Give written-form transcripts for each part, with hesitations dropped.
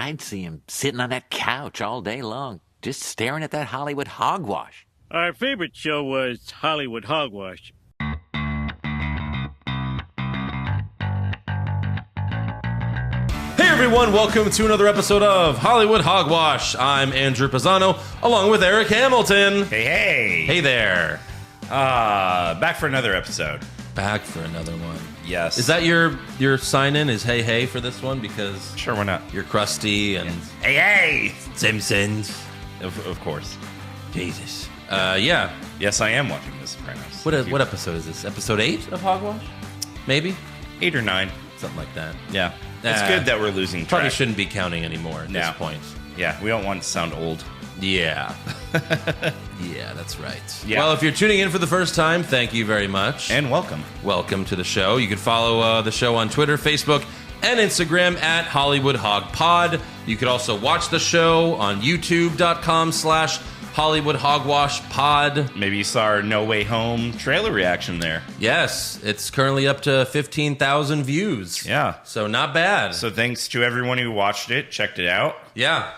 I'd see him sitting on that couch all day long, just staring at that Hollywood hogwash. Our favorite show was Hollywood Hogwash. Hey everyone, welcome to another episode of Hollywood Hogwash. I'm Andrew Pisano, along with Eric Hamilton. Hey. Hey there. Back for another episode. Back for another one. Yes. Is that your sign-in? Is hey for this one? Because Sure, why not? you're crusty and Hey. Simpsons. Of course. Jesus. Yeah. Yes, I am watching The Sopranos. What episode is this? Episode 8 of Hogwash? Maybe? 8 or 9. Something like that. Yeah. It's good that we're losing track. Probably shouldn't be counting anymore at this point. Yeah, we don't want to sound old. Yeah. Yeah, that's right. Yeah. Well, if you're tuning in for the first time, thank you very much. And welcome. Welcome to the show. You can follow the show on Twitter, Facebook, and Instagram at Hollywood Hog Pod. You could also watch the show on youtube.com/Hollywood Hogwash Pod. Maybe you saw our No Way Home trailer reaction there. Yes, it's currently up to 15,000 views. Yeah. So not bad. So thanks to everyone who watched it, checked it out. Yeah.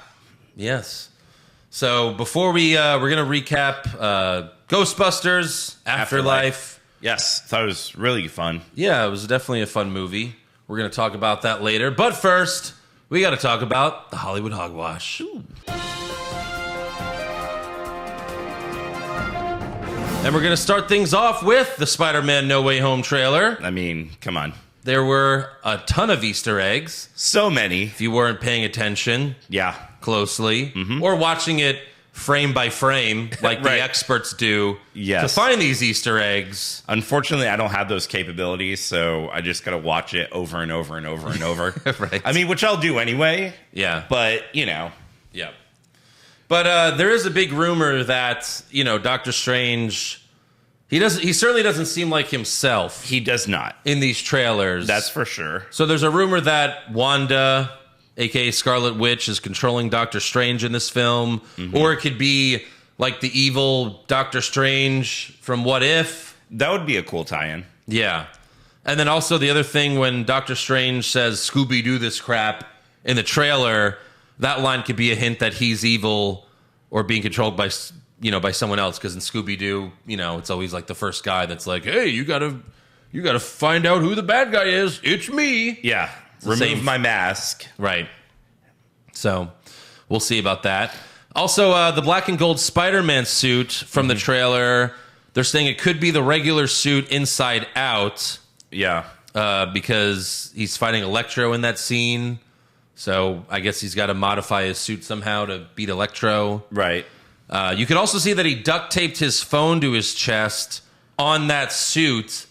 Yes. So before we're going to recap Ghostbusters Afterlife. Yes, thought it was really fun. Yeah, it was definitely a fun movie. We're going to talk about that later. But first, we got to talk about the Hollywood Hogwash. Ooh. And we're going to start things off with the Spider-Man No Way Home trailer. I mean, come on. There were a ton of Easter eggs. So many. If you weren't paying attention closely, or watching it frame by frame like the experts do to find these Easter eggs. Unfortunately, I don't have those capabilities, so I just got to watch it over and over and over and over. Right. I mean, which I'll do anyway. Yeah. But, you know. Yeah. But there is a big rumor that, Doctor Strange, he certainly doesn't seem like himself. He does not. In these trailers. That's for sure. So there's a rumor that Wanda, a.k.a. Scarlet Witch, is controlling Doctor Strange in this film. Mm-hmm. Or it could be like the evil Doctor Strange from What If. That would be a cool tie-in. Yeah. And then also the other thing, when Doctor Strange says, Scooby-Doo this crap, in the trailer, that line could be a hint that he's evil or being controlled by someone else. Because in Scooby-Doo, it's always like the first guy that's like, hey, you gotta find out who the bad guy is. It's me. Yeah. Remove my mask. Right. So we'll see about that. Also, the black and gold Spider-Man suit from the trailer, they're saying it could be the regular suit inside out. Yeah. Because he's fighting Electro in that scene. So I guess he's got to modify his suit somehow to beat Electro. Right. You could also see that he duct taped his phone to his chest on that suit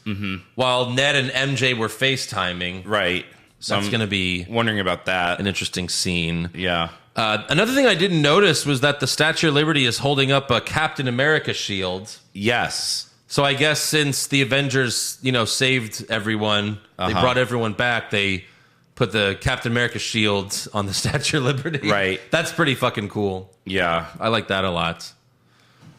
while Ned and MJ were FaceTiming. Right. So that's going to be wondering about that. An interesting scene. Yeah. Another thing I didn't notice was that the Statue of Liberty is holding up a Captain America shield. Yes. So I guess since the Avengers, saved everyone, they brought everyone back, they put the Captain America shield on the Statue of Liberty. Right. That's pretty fucking cool. Yeah. I like that a lot.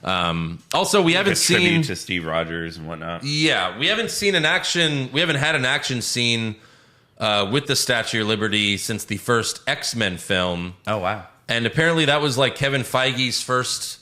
Also, we haven't seen tribute to Steve Rogers and whatnot. Yeah, we haven't had an action scene with the Statue of Liberty since the first X-Men film. Oh, wow. And apparently that was like Kevin Feige's first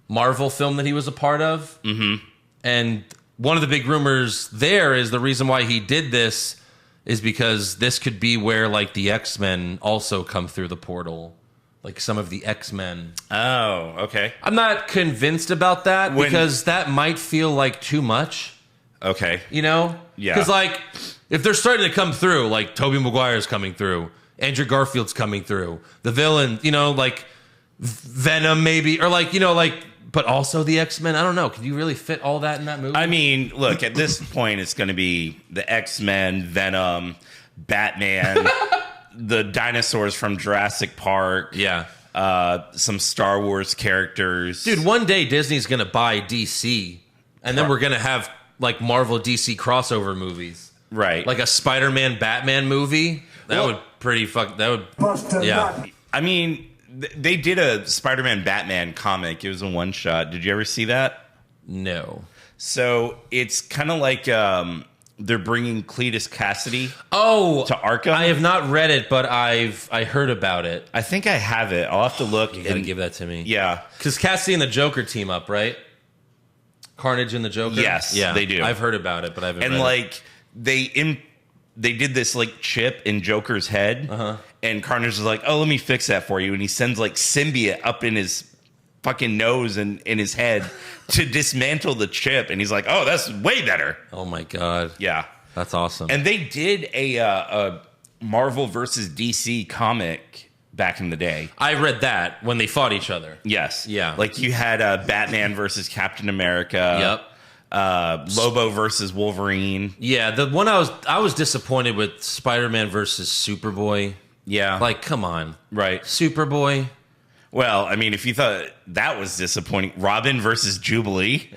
Marvel film that he was a part of. Mm-hmm. And one of the big rumors there is the reason why he did this is because this could be where like the X-Men also come through the portal. Like some of the X-Men. Oh, okay. I'm not convinced about that because that might feel like too much. Okay. Yeah. Because like if they're starting to come through, like Tobey Maguire's coming through, Andrew Garfield's coming through, the villain, like Venom maybe, or like, but also the X-Men. I don't know. Can you really fit all that in that movie? I mean, look, at this point, it's going to be the X-Men, Venom, Batman, the dinosaurs from Jurassic Park. Yeah. Some Star Wars characters. Dude, one day Disney's going to buy DC, and then we're going to have like Marvel DC crossover movies. Right. Like a Spider-Man Batman movie. That would yeah. I mean, they did a Spider-Man Batman comic. It was a one-shot. Did you ever see that? No. So it's kind of like they're bringing Cletus Cassidy to Arkham. I have not read it, but I heard about it. I think I have it. I'll have to look. You gotta give that to me. Yeah. Because Cassidy and the Joker team up, right? Carnage and the Joker? Yes, yeah, they do. I've heard about it, but I haven't read like, they did this, like, chip in Joker's head, and Carnage is like, oh, let me fix that for you. And he sends, like, symbiote up in his fucking nose and in his head to dismantle the chip. And he's like, oh, that's way better. Oh, my God. Yeah. That's awesome. And they did a Marvel versus DC comic back in the day. I read that when they fought each other. Yes. Yeah. Like, you had Batman versus Captain America. Yep. Lobo versus Wolverine. Yeah, the one I was disappointed with Spider-Man versus Superboy. Yeah. Like, come on. Right. Superboy. Well, I mean, if you thought that was disappointing, Robin versus Jubilee.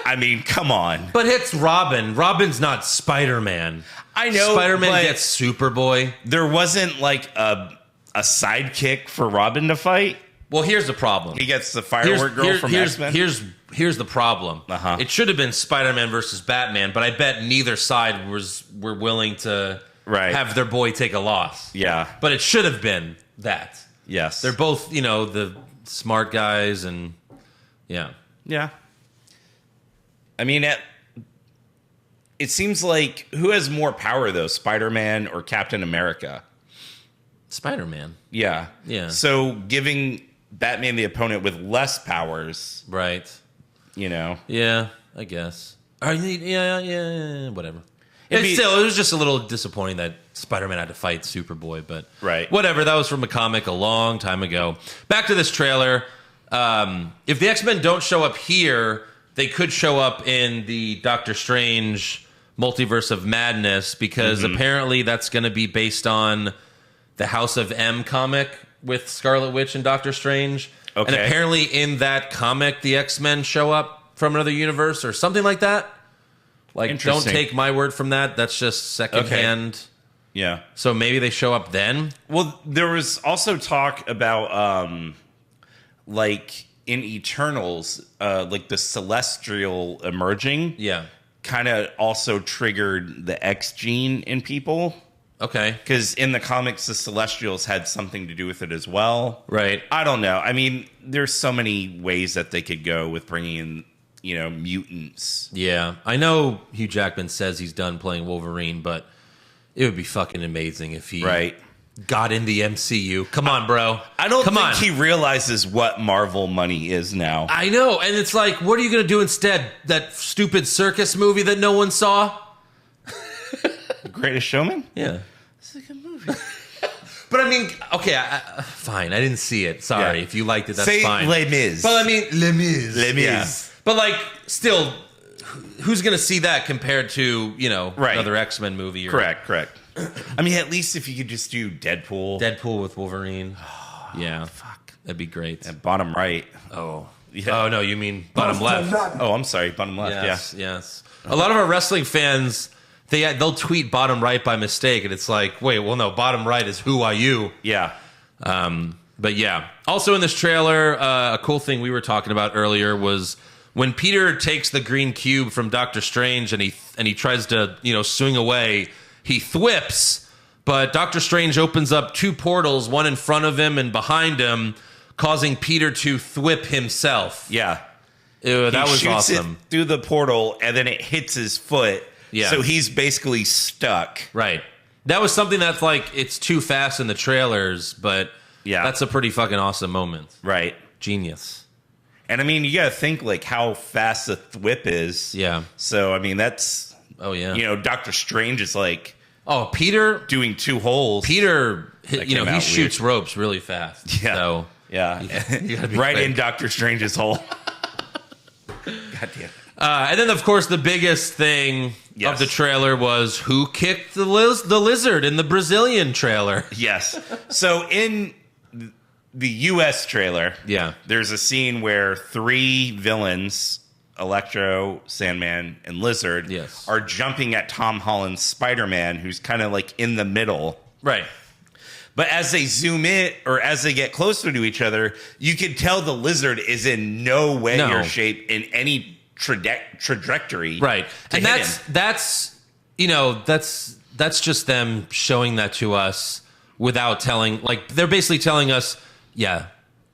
I mean, come on. But it's Robin. Robin's not Spider-Man. I know. Spider-Man gets Superboy. There wasn't like a sidekick for Robin to fight. Well, here's the problem. He gets the firework girl from X-Men. Here's the problem. It should have been Spider-Man versus Batman, but I bet neither side were willing to have their boy take a loss. Yeah. But it should have been that. Yes. They're both, the smart guys and yeah. Yeah. I mean, it seems like who has more power though, Spider-Man or Captain America? Spider-Man. Yeah. Yeah. So giving Batman the opponent with less powers. Right. Yeah, I guess. Yeah, whatever. It was just a little disappointing that Spider-Man had to fight Superboy, but whatever. That was from a comic a long time ago. Back to this trailer. If the X-Men don't show up here, they could show up in the Doctor Strange Multiverse of Madness, because apparently that's going to be based on the House of M comic with Scarlet Witch and Doctor Strange. Okay. And apparently in that comic, the X-Men show up from another universe or something like that. Like, don't take my word from that. That's just secondhand. Okay. Yeah. So maybe they show up then? Well, there was also talk about, like, in Eternals, like the Celestial emerging. Yeah. Kind of also triggered the X gene in people. Okay. Because in the comics, the Celestials had something to do with it as well. Right. I don't know. I mean, there's so many ways that they could go with bringing in, mutants. Yeah. I know Hugh Jackman says he's done playing Wolverine, but it would be fucking amazing if he got in the MCU. Come on, bro. I don't think he realizes what Marvel money is now. I know. And it's like, what are you going to do instead? That stupid circus movie that no one saw? The Greatest Showman? Yeah. It's a good movie. But I mean, okay, fine. I didn't see it. Sorry. If you liked it, that's fine. Les Mis. But I mean, Les Mis. Les Mis. Yeah. But like, still, who's going to see that compared to, another X-Men movie? Correct. I mean, at least if you could just do Deadpool. Deadpool with Wolverine. Yeah. Fuck. That'd be great. And bottom right. Oh. Yeah. Oh, no, you mean bottom left. Oh, I'm sorry. Bottom left, Yes. A lot of our wrestling fans, they'll tweet bottom right by mistake, and it's like, wait, well, no, bottom right is who are you? Yeah. But yeah. Also in this trailer, a cool thing we were talking about earlier was when Peter takes the green cube from Doctor Strange and he tries to, swing away, he thwips, but Doctor Strange opens up two portals, one in front of him and behind him, causing Peter to thwip himself. Yeah. Ew, that was shoots awesome. It through the portal, and then it hits his foot. Yeah. So he's basically stuck. Right. That was something that's like, it's too fast in the trailers, but that's a pretty fucking awesome moment. Right. Genius. And I mean, you got to think like how fast the thwip is. Yeah. So, I mean, that's... Oh, yeah. Doctor Strange is like... Oh, Peter... Doing two holes. Peter, he shoots ropes really fast. Yeah. So, yeah. You gotta be right quick. in Doctor Strange's hole. God damn it. And then, of course, the biggest thing of the trailer was who kicked the lizard in the Brazilian trailer. Yes. So in the U.S. trailer, there's a scene where three villains, Electro, Sandman, and Lizard, are jumping at Tom Holland's Spider-Man, who's kind of like in the middle. Right. But as they zoom in, or as they get closer to each other, you can tell the Lizard is in no way or shape in any trajectory. Right. And that's that's just them showing that to us without telling. Like, they're basically telling us, yeah,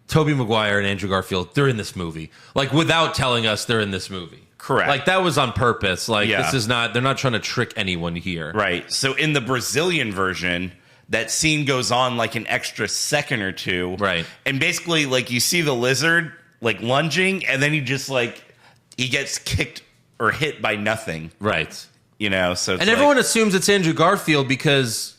Tobey Maguire and Andrew Garfield, they're in this movie. Like, without telling us they're in this movie. Correct. Like, that was on purpose. Like, this is not, they're not trying to trick anyone here. Right. So in the Brazilian version, that scene goes on like an extra second or two. Right. And basically, like, you see the lizard, like, lunging, and then he just, like, he gets kicked or hit by nothing. Right. So it's and everyone assumes it's Andrew Garfield because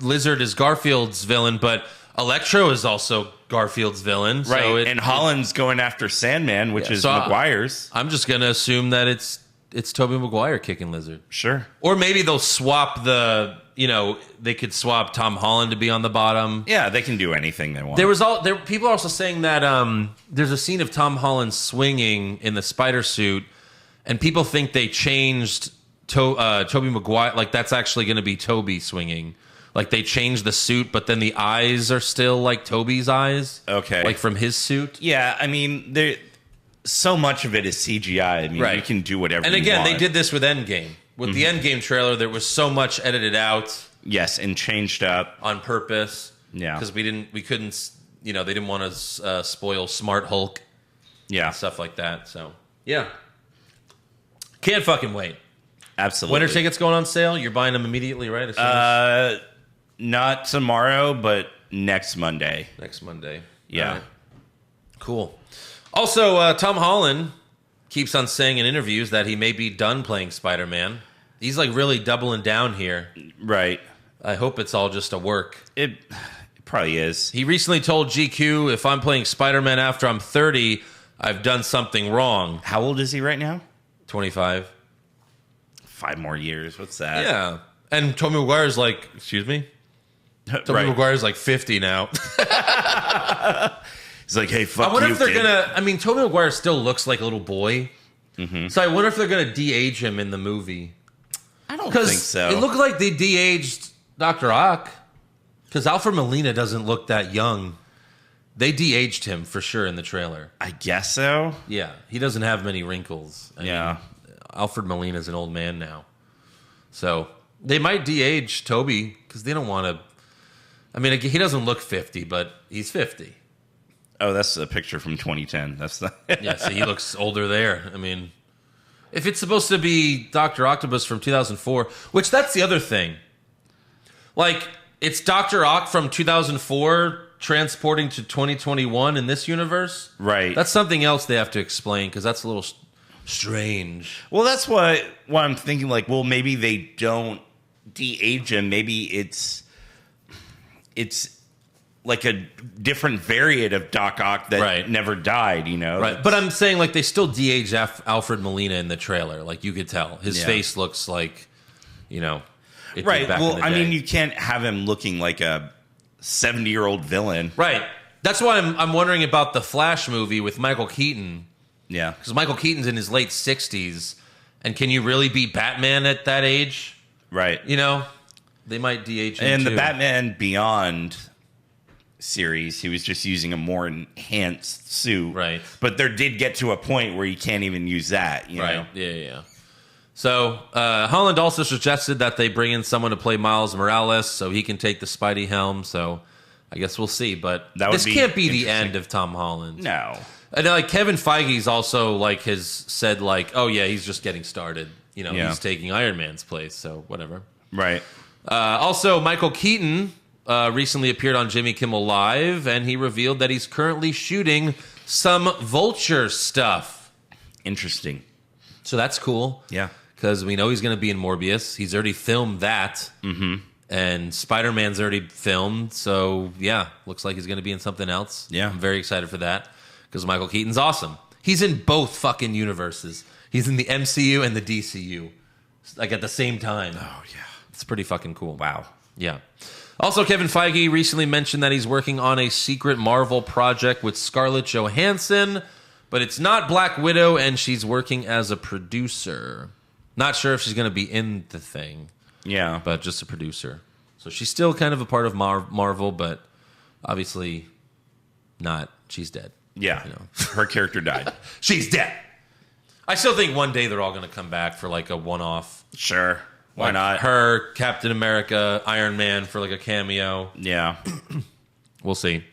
Lizard is Garfield's villain, but Electro is also Garfield's villain. Right. So and Holland's going after Sandman, which is Maguire's. I'm just going to assume that it's Tobey Maguire kicking Lizard. Sure. Or maybe they'll swap they could swap Tom Holland to be on the bottom. Yeah, they can do anything they want. People are also saying that there's a scene of Tom Holland swinging in the spider suit, and people think they changed Tobey Maguire. Like, that's actually going to be Tobey swinging. Like, they changed the suit, but then the eyes are still like Tobey's eyes. Okay. Like, from his suit. Yeah, I mean, so much of it is CGI. I mean, you can do whatever you want. And again, they did this with Endgame. With the Endgame trailer, there was so much edited out. Yes, and changed up. On purpose. Yeah. Because we couldn't, they didn't want to spoil Smart Hulk. Yeah. And stuff like that. So, yeah. Can't fucking wait. Absolutely. When are tickets going on sale? You're buying them immediately, right? As not tomorrow, but next Monday. Next Monday. Yeah. Right. Cool. Also, Tom Holland keeps on saying in interviews that he may be done playing Spider-Man. He's like really doubling down here. Right. I hope it's all just a work. It probably is. He recently told GQ, if I'm playing Spider-Man after I'm 30, I've done something wrong. How old is he right now? 25. 5 more years. What's that? Yeah. And Tobey Maguire's like, excuse me? Tobey Maguire's like 50 now. He's like, hey, fuck you, I wonder if they're going to... I mean, Tobey Maguire still looks like a little boy. Mm-hmm. So I wonder if they're going to de-age him in the movie. I don't think so. It looked like they de-aged Dr. Ock. Because Alfred Molina doesn't look that young. They de-aged him for sure in the trailer. I guess so. Yeah. He doesn't have many wrinkles. I mean, Alfred Molina's an old man now. So they might de-age Toby because they don't want to... I mean, he doesn't look 50, but he's 50. Oh, that's a picture from 2010. That's the... Yeah, so he looks older there. I mean, if it's supposed to be Dr. Octopus from 2004, which that's the other thing. Like, it's Dr. Ock from 2004 transporting to 2021 in this universe. Right. That's something else they have to explain because that's a little strange. Well, that's why I'm thinking, like, well, maybe they don't de-age him. Maybe it's like a different variant of Doc Ock that never died, Right. But I'm saying, like, they still de-aged Alfred Molina in the trailer. Like, you could tell. His face looks like, it right. Back Well, in the I day. mean, you can't have him looking like a 70-year-old villain. Right. That's why I'm wondering about the Flash movie with Michael Keaton. Yeah. Because Michael Keaton's in his late 60s. And can you really be Batman at that age? Right. They might de-age him And too. the Batman Beyond series, he was just using a more enhanced suit. Right. But there did get to a point where you can't even use that, you know? Yeah. So, Holland also suggested that they bring in someone to play Miles Morales so he can take the Spidey helm. So, I guess we'll see. But this can't be the end of Tom Holland. No. And like Kevin Feige's also like has said like, oh yeah, he's just getting started. He's taking Iron Man's place. So whatever. Right. Also, Michael Keaton recently appeared on Jimmy Kimmel Live, and he revealed that he's currently shooting some Vulture stuff. Interesting. So that's cool. Yeah. Because we know he's going to be in Morbius. He's already filmed that. Mm-hmm. And Spider-Man's already filmed. So, yeah, looks like he's going to be in something else. Yeah. I'm very excited for that because Michael Keaton's awesome. He's in both fucking universes. He's in the MCU and the DCU. Like at the same time. Oh, yeah. It's pretty fucking cool. Wow. Yeah. Also, Kevin Feige recently mentioned that he's working on a secret Marvel project with Scarlett Johansson, but it's not Black Widow, and she's working as a producer. Not sure if she's going to be in the thing. Yeah. But just a producer. So she's still kind of a part of Marvel, but obviously not. She's dead. Yeah. Her character died. She's dead. I still think one day they're all going to come back for like a one-off. Sure. Why not? Her, Captain America, Iron Man for like a cameo. Yeah. We'll see.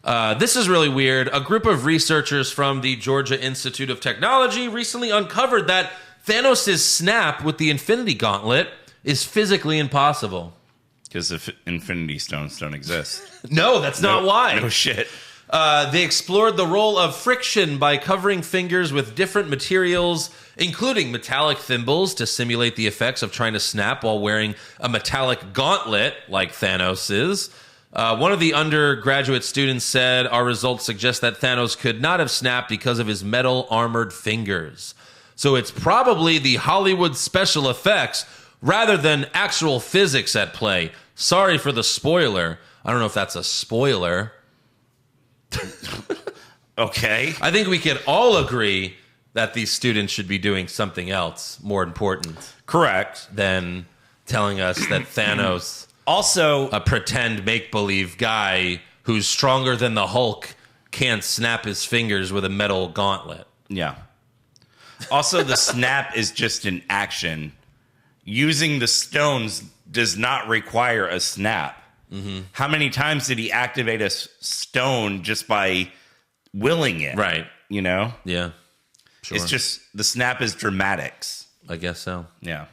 This is really weird. A group of researchers from the Georgia Institute of Technology recently uncovered that Thanos' snap with the Infinity Gauntlet is physically impossible. Because the Infinity Stones don't exist. No, that's not why. No shit. They explored the role of friction by covering fingers with different materials, including metallic thimbles to simulate the effects of trying to snap while wearing a metallic gauntlet like Thanos is. One of the undergraduate students said, our results suggest that Thanos could not have snapped because of his metal armored fingers. So it's probably the Hollywood special effects rather than actual physics at play. Sorry for the spoiler. I don't know if that's a spoiler. Okay. I think we can all agree that these students should be doing something else more important. Correct. Than telling us that Thanos, also a pretend make-believe guy who's stronger than the Hulk, can't snap his fingers with a metal gauntlet. Yeah. Also, the snap is just an action. Using the stones does not require a snap. Mm-hmm. How many times did he activate a stone just by willing it? Right. You know? Yeah. Sure. It's just, the snap is dramatics. I guess so. Yeah.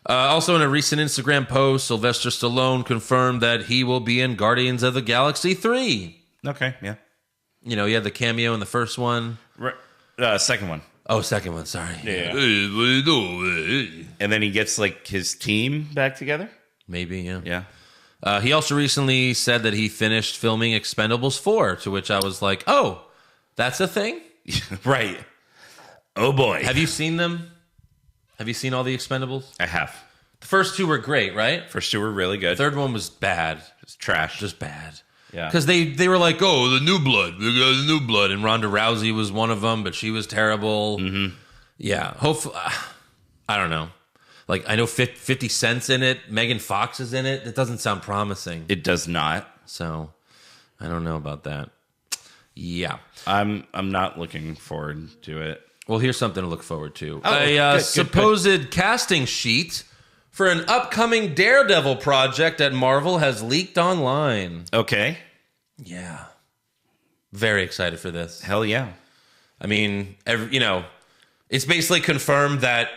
Also, in a recent Instagram post, Sylvester Stallone confirmed that he will be in Guardians of the Galaxy 3. Okay, yeah. You know, he had the cameo in the first one. Second one. Oh, second one, sorry. Yeah. And then he gets, like, his team back together? Maybe, yeah. Yeah. He also recently said that he finished filming Expendables 4, to which I was like, oh, that's a thing? Right. Oh, boy. Have you seen them? Have you seen all the Expendables? I have. The first two were great, right? First two were really good. Third one was bad. Just trash. Just bad. Yeah. Because they were like, oh, the new blood. We got the new blood. And Ronda Rousey was one of them, but she was terrible. Mm-hmm. Yeah. Hopefully, I don't know. Like, I know 50 Cent's in it. Megan Fox is in it. It doesn't sound promising. It does not. So, I don't know about that. Yeah. I'm not looking forward to it. Well, here's something to look forward to. Oh, A supposed casting sheet for an upcoming Daredevil project at Marvel has leaked online. Okay. Yeah. Very excited for this. Hell yeah. I mean, it's basically confirmed that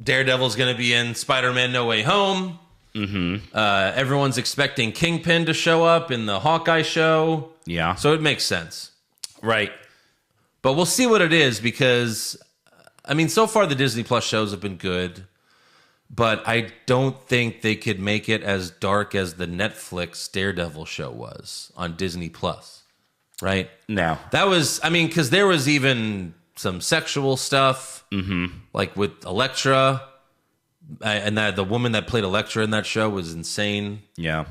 Daredevil's going to be in Spider-Man No Way Home. Mm-hmm. Everyone's expecting Kingpin to show up in the Hawkeye show. Yeah. So it makes sense. Right. But we'll see what it is because, I mean, so far the Disney Plus shows have been good. But I don't think they could make it as dark as the Netflix Daredevil show was on Disney Plus. Right? No. That was, I mean, because there was even some sexual stuff, like with Elektra, and the woman that played Elektra in that show was insane. Yeah.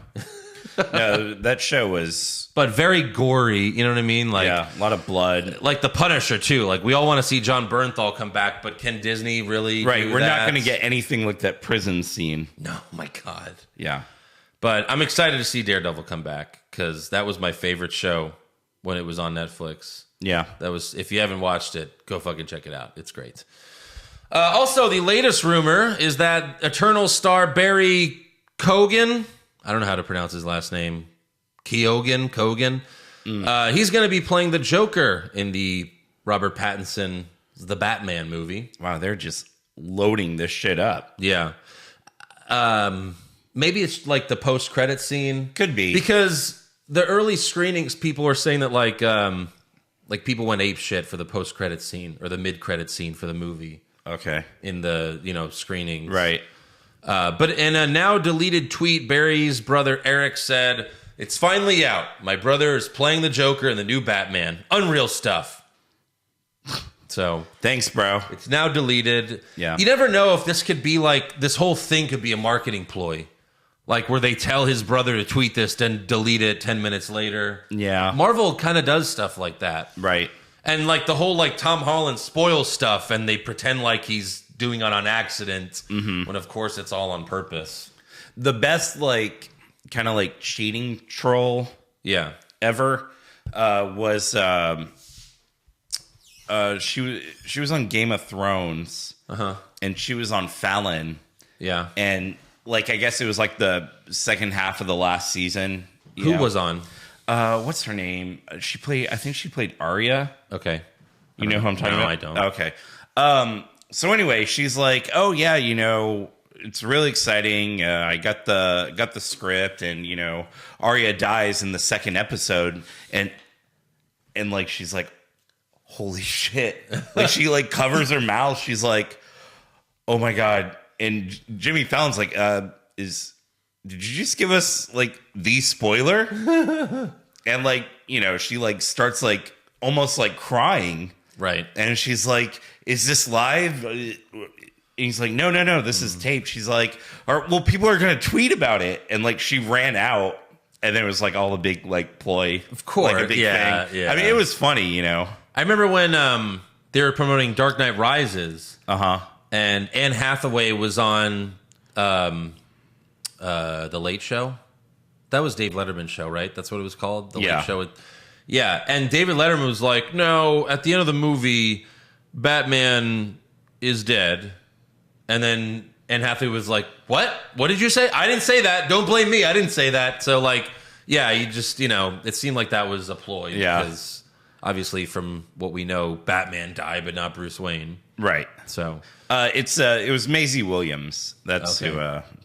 No, that show was... But very gory, you know what I mean? Like, yeah, a lot of blood. Like The Punisher, too. Like, we all want to see John Bernthal come back, but can Disney really do we're that? not going to get anything like that prison scene. No, my God. Yeah. But I'm excited to see Daredevil come back, because that was my favorite show when it was on Netflix. Yeah. That was, if you haven't watched it, go fucking check it out. It's great. Also, the latest rumor is that Eternal star Barry Keoghan, I don't know how to pronounce his last name, Keoghan. He's going to be playing the Joker in the Robert Pattinson, the Batman movie. Wow, they're just loading this shit up. Yeah. Maybe it's like the post-credit scene. Could be. Because the early screenings, people were saying that like people went ape shit for the post-credit scene or the mid-credit scene for the movie. Okay. In the, screenings. Right. But in a now deleted tweet, Barry's brother Eric said, "It's finally out. My brother is playing the Joker in the new Batman. Unreal stuff." So thanks, bro. It's now deleted. Yeah. You never know if this could be like, this whole thing could be a marketing ploy. Like where they tell his brother to tweet this, then delete it 10 minutes later. Yeah. Marvel kind of does stuff like that. Right. And like the whole like Tom Holland spoils stuff and they pretend like he's doing it on accident when of course it's all on purpose. The best like kind of like cheating troll ever was she was on Game of Thrones and she was on Fallon Yeah. And like, I guess it was like the second half of the last season. Who was on? What's her name? I think she played Arya. Okay. You know who I'm talking about? I don't. Okay. So anyway, she's like, oh yeah, it's really exciting. I got the script, and Arya dies in the second episode, and like she's like, holy shit! Like she like covers her mouth. She's like, oh my god! And Jimmy Fallon's like, did you just give us like the spoiler? And like she like starts like almost like crying, right? And she's like, is this live? And he's like, no, this is taped. She's like, well, people are going to tweet about it. And like, she ran out, and there was like all the big like ploy. Of course. Like a big thing. Yeah. I mean, it was funny, I remember when they were promoting Dark Knight Rises. And Anne Hathaway was on The Late Show. That was Dave Letterman's show, right? That's what it was called? The Late Show. Yeah. And David Letterman was like, no, at the end of the movie, Batman is dead. And then Anne Hathaway was like, what? What did you say? I didn't say that. Don't blame me. I didn't say that. So, like, yeah, you just, it seemed like that was a ploy. Yeah. Because, obviously, from what we know, Batman died, but not Bruce Wayne. Right. So. It was Maisie Williams. That's who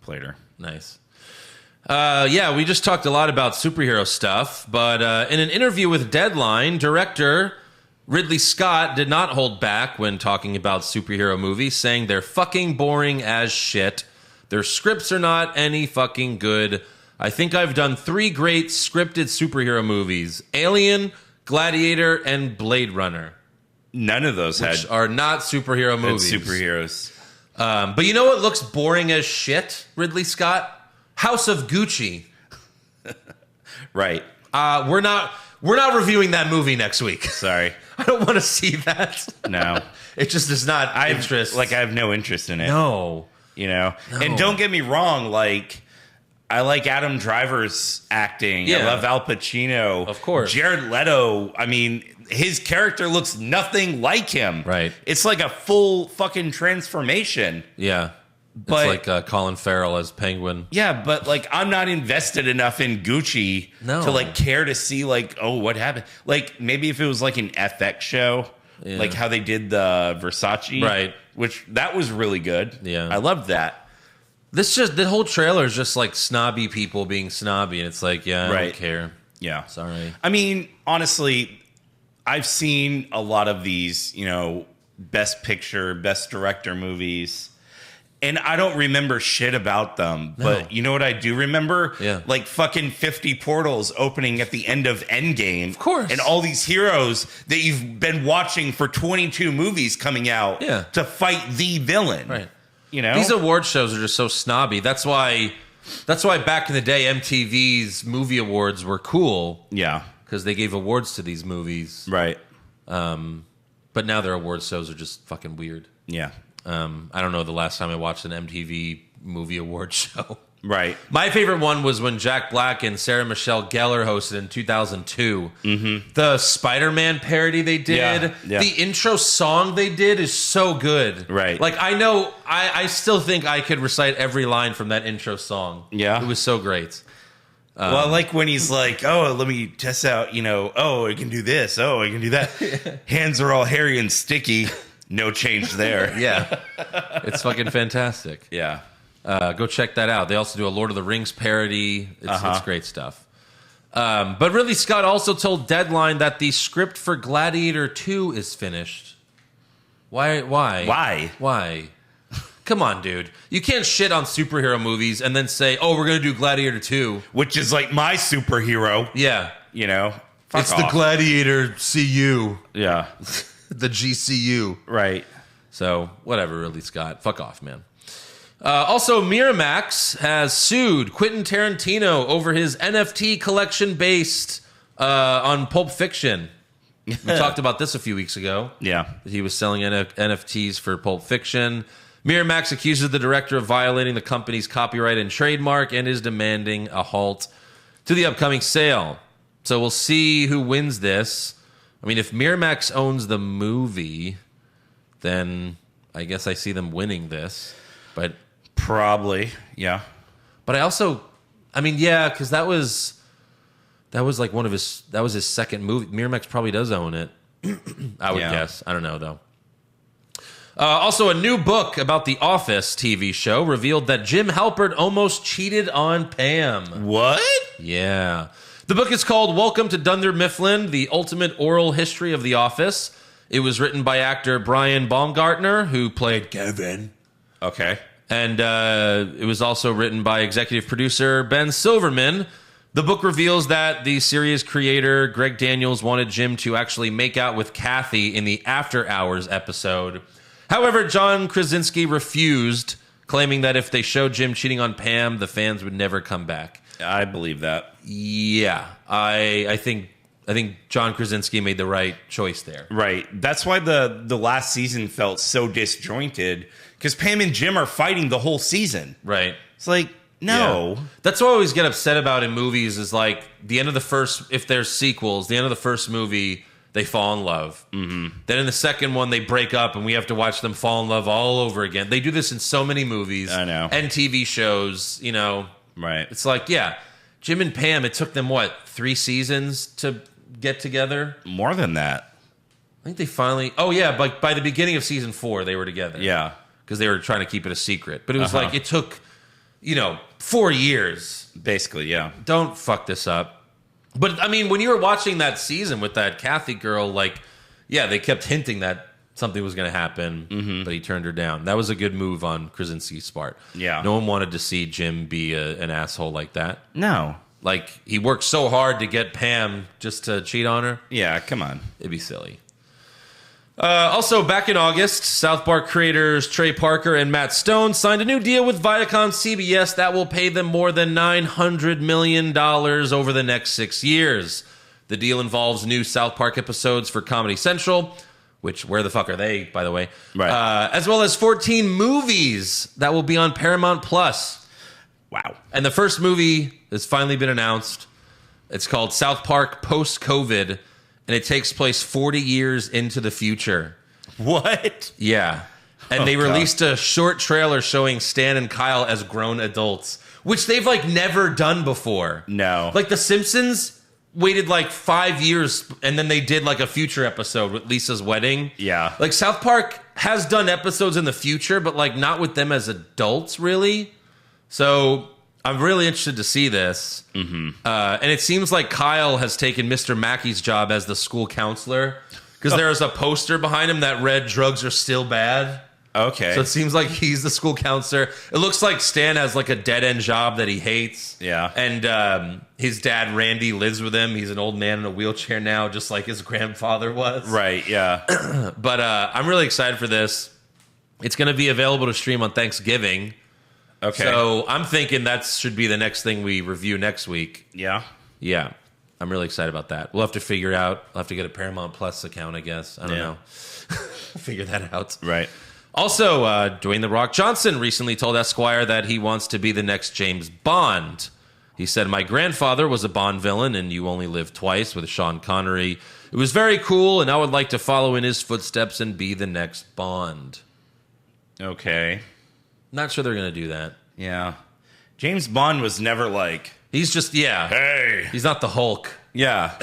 played her. Nice. Yeah, we just talked a lot about superhero stuff, but in an interview with Deadline, director Ridley Scott did not hold back when talking about superhero movies, saying they're fucking boring as shit. Their scripts are not any fucking good. I think I've done 3 great scripted superhero movies: Alien, Gladiator, and Blade Runner. None of those are not superhero movies. Superheroes. But you know what looks boring as shit, Ridley Scott? House of Gucci. Right. We're not reviewing that movie next week. Sorry. I don't want to see that. No. It just does not interest. Like, I have no interest in it. No. No. And don't get me wrong, like, I like Adam Driver's acting. Yeah. I love Al Pacino. Of course. Jared Leto, I mean, his character looks nothing like him. Right. It's like a full fucking transformation. Yeah. But, it's like Colin Farrell as Penguin. Yeah, but like, I'm not invested enough in Gucci to like care to see like, oh, what happened? Like, maybe if it was like an FX show, like how they did the Versace, right? Which that was really good. Yeah, I loved that. The whole trailer is just like snobby people being snobby, and it's like, yeah, I don't care. Yeah, sorry. I mean, honestly, I've seen a lot of these, best picture, best director movies. And I don't remember shit about them. But you know what I do remember? Yeah. Like fucking 50 portals opening at the end of Endgame. Of course. And all these heroes that you've been watching for 22 movies coming out to fight the villain. Right. These award shows are just so snobby. That's why back in the day, MTV's movie awards were cool. Yeah. Because they gave awards to these movies. Right. But now their award shows are just fucking weird. Yeah. I don't know the last time I watched an MTV movie award show. Right. My favorite one was when Jack Black and Sarah Michelle Gellar hosted in 2002. Mm-hmm. The Spider-Man parody they did. Yeah. The intro song they did is so good. Right. Like, I still think I could recite every line from that intro song. Yeah. It was so great. Well, like when he's like, oh, let me test out, oh, I can do this. Oh, I can do that. Hands are all hairy and sticky. No change there. Yeah. It's fucking fantastic. Yeah. Go check that out. They also do a Lord of the Rings parody. It's great stuff. But Ridley Scott also told Deadline that the script for Gladiator 2 is finished. Why? Come on, dude. You can't shit on superhero movies and then say, oh, we're going to do Gladiator 2. Which is like my superhero. Yeah. Fuck it's off. the Gladiator CU. Yeah. The GCU. Right. So, whatever, Ridley Scott. Fuck off, man. Also, Miramax has sued Quentin Tarantino over his NFT collection based on Pulp Fiction. We talked about this a few weeks ago. Yeah. He was selling NFTs for Pulp Fiction. Miramax accuses the director of violating the company's copyright and trademark and is demanding a halt to the upcoming sale. So we'll see who wins this. I mean, if Miramax owns the movie, then I guess I see them winning this. But Probably, yeah. But I mean, yeah, because that was like that was his second movie. Miramax probably does own it. I would guess. I don't know, though. Also, a new book about the Office TV show revealed that Jim Halpert almost cheated on Pam. What? Yeah. The book is called Welcome to Dunder Mifflin, The Ultimate Oral History of The Office. It was written by actor Brian Baumgartner, who played Kevin. Okay. And it was also written by executive producer Ben Silverman. The book reveals that the series creator, Greg Daniels, wanted Jim to actually make out with Kathy in the After Hours episode. However, John Krasinski refused, claiming that if they showed Jim cheating on Pam, the fans would never come back. I believe that. Yeah, I think John Krasinski made the right choice there. Right. That's why the last season felt so disjointed, because Pam and Jim are fighting the whole season. Right. It's like, no. Yeah. That's what I always get upset about in movies is like the end of the first, if there's sequels, the end of the first movie, they fall in love. Mm-hmm. Then in the second one, they break up and we have to watch them fall in love all over again. They do this in so many movies. I know. And TV shows, you know. Right. It's like, yeah, Jim and Pam, it took them, 3 seasons to get together? More than that. I think they finally... Oh, yeah, by the beginning of season 4, they were together. Yeah. Because they were trying to keep it a secret. But it was like, it took, 4 years. Basically, yeah. Don't fuck this up. But, I mean, when you were watching that season with that Kathy girl, they kept hinting that something was going to happen, but he turned her down. That was a good move on Krasinski's part. Yeah. No one wanted to see Jim be an asshole like that. No. He worked so hard to get Pam just to cheat on her. Yeah, come on. It'd be silly. Also, back in August, South Park creators Trey Parker and Matt Stone signed a new deal with Viacom CBS that will pay them more than $900 million over the next 6 years. The deal involves new South Park episodes for Comedy Central, which, where the fuck are they, by the way? Right. As well as 14 movies that will be on Paramount Plus. Wow. And the first movie has finally been announced. It's called South Park Post-COVID, and it takes place 40 years into the future. What? Yeah. And they released a short trailer showing Stan and Kyle as grown adults, which they've never done before. No. The Simpsons waited 5 years and then they did a future episode with Lisa's wedding. Yeah. South Park has done episodes in the future, but not with them as adults, really. So I'm really interested to see this. Mm-hmm. And it seems like Kyle has taken Mr. Mackey's job as the school counselor because there's a poster behind him that read drugs are still bad. Okay. So it seems like he's the school counselor. It looks like Stan has a dead-end job that he hates. Yeah. And his dad, Randy, lives with him. He's an old man in a wheelchair now, just like his grandfather was. Right, yeah. But I'm really excited for this. It's going to be available to stream on Thanksgiving. Okay. So I'm thinking that should be the next thing we review next week. Yeah. Yeah. I'm really excited about that. We'll have to figure it out. We'll have to get a Paramount Plus account, I guess. I don't know. Figure that out. Right. Also, Dwayne "The Rock" Johnson recently told Esquire that he wants to be the next James Bond. He said, "My grandfather was a Bond villain, and You Only Live Twice with Sean Connery. It was very cool, and I would like to follow in his footsteps and be the next Bond." Okay. Not sure they're going to do that. Yeah. James Bond was never He's just, hey. He's not the Hulk. Yeah.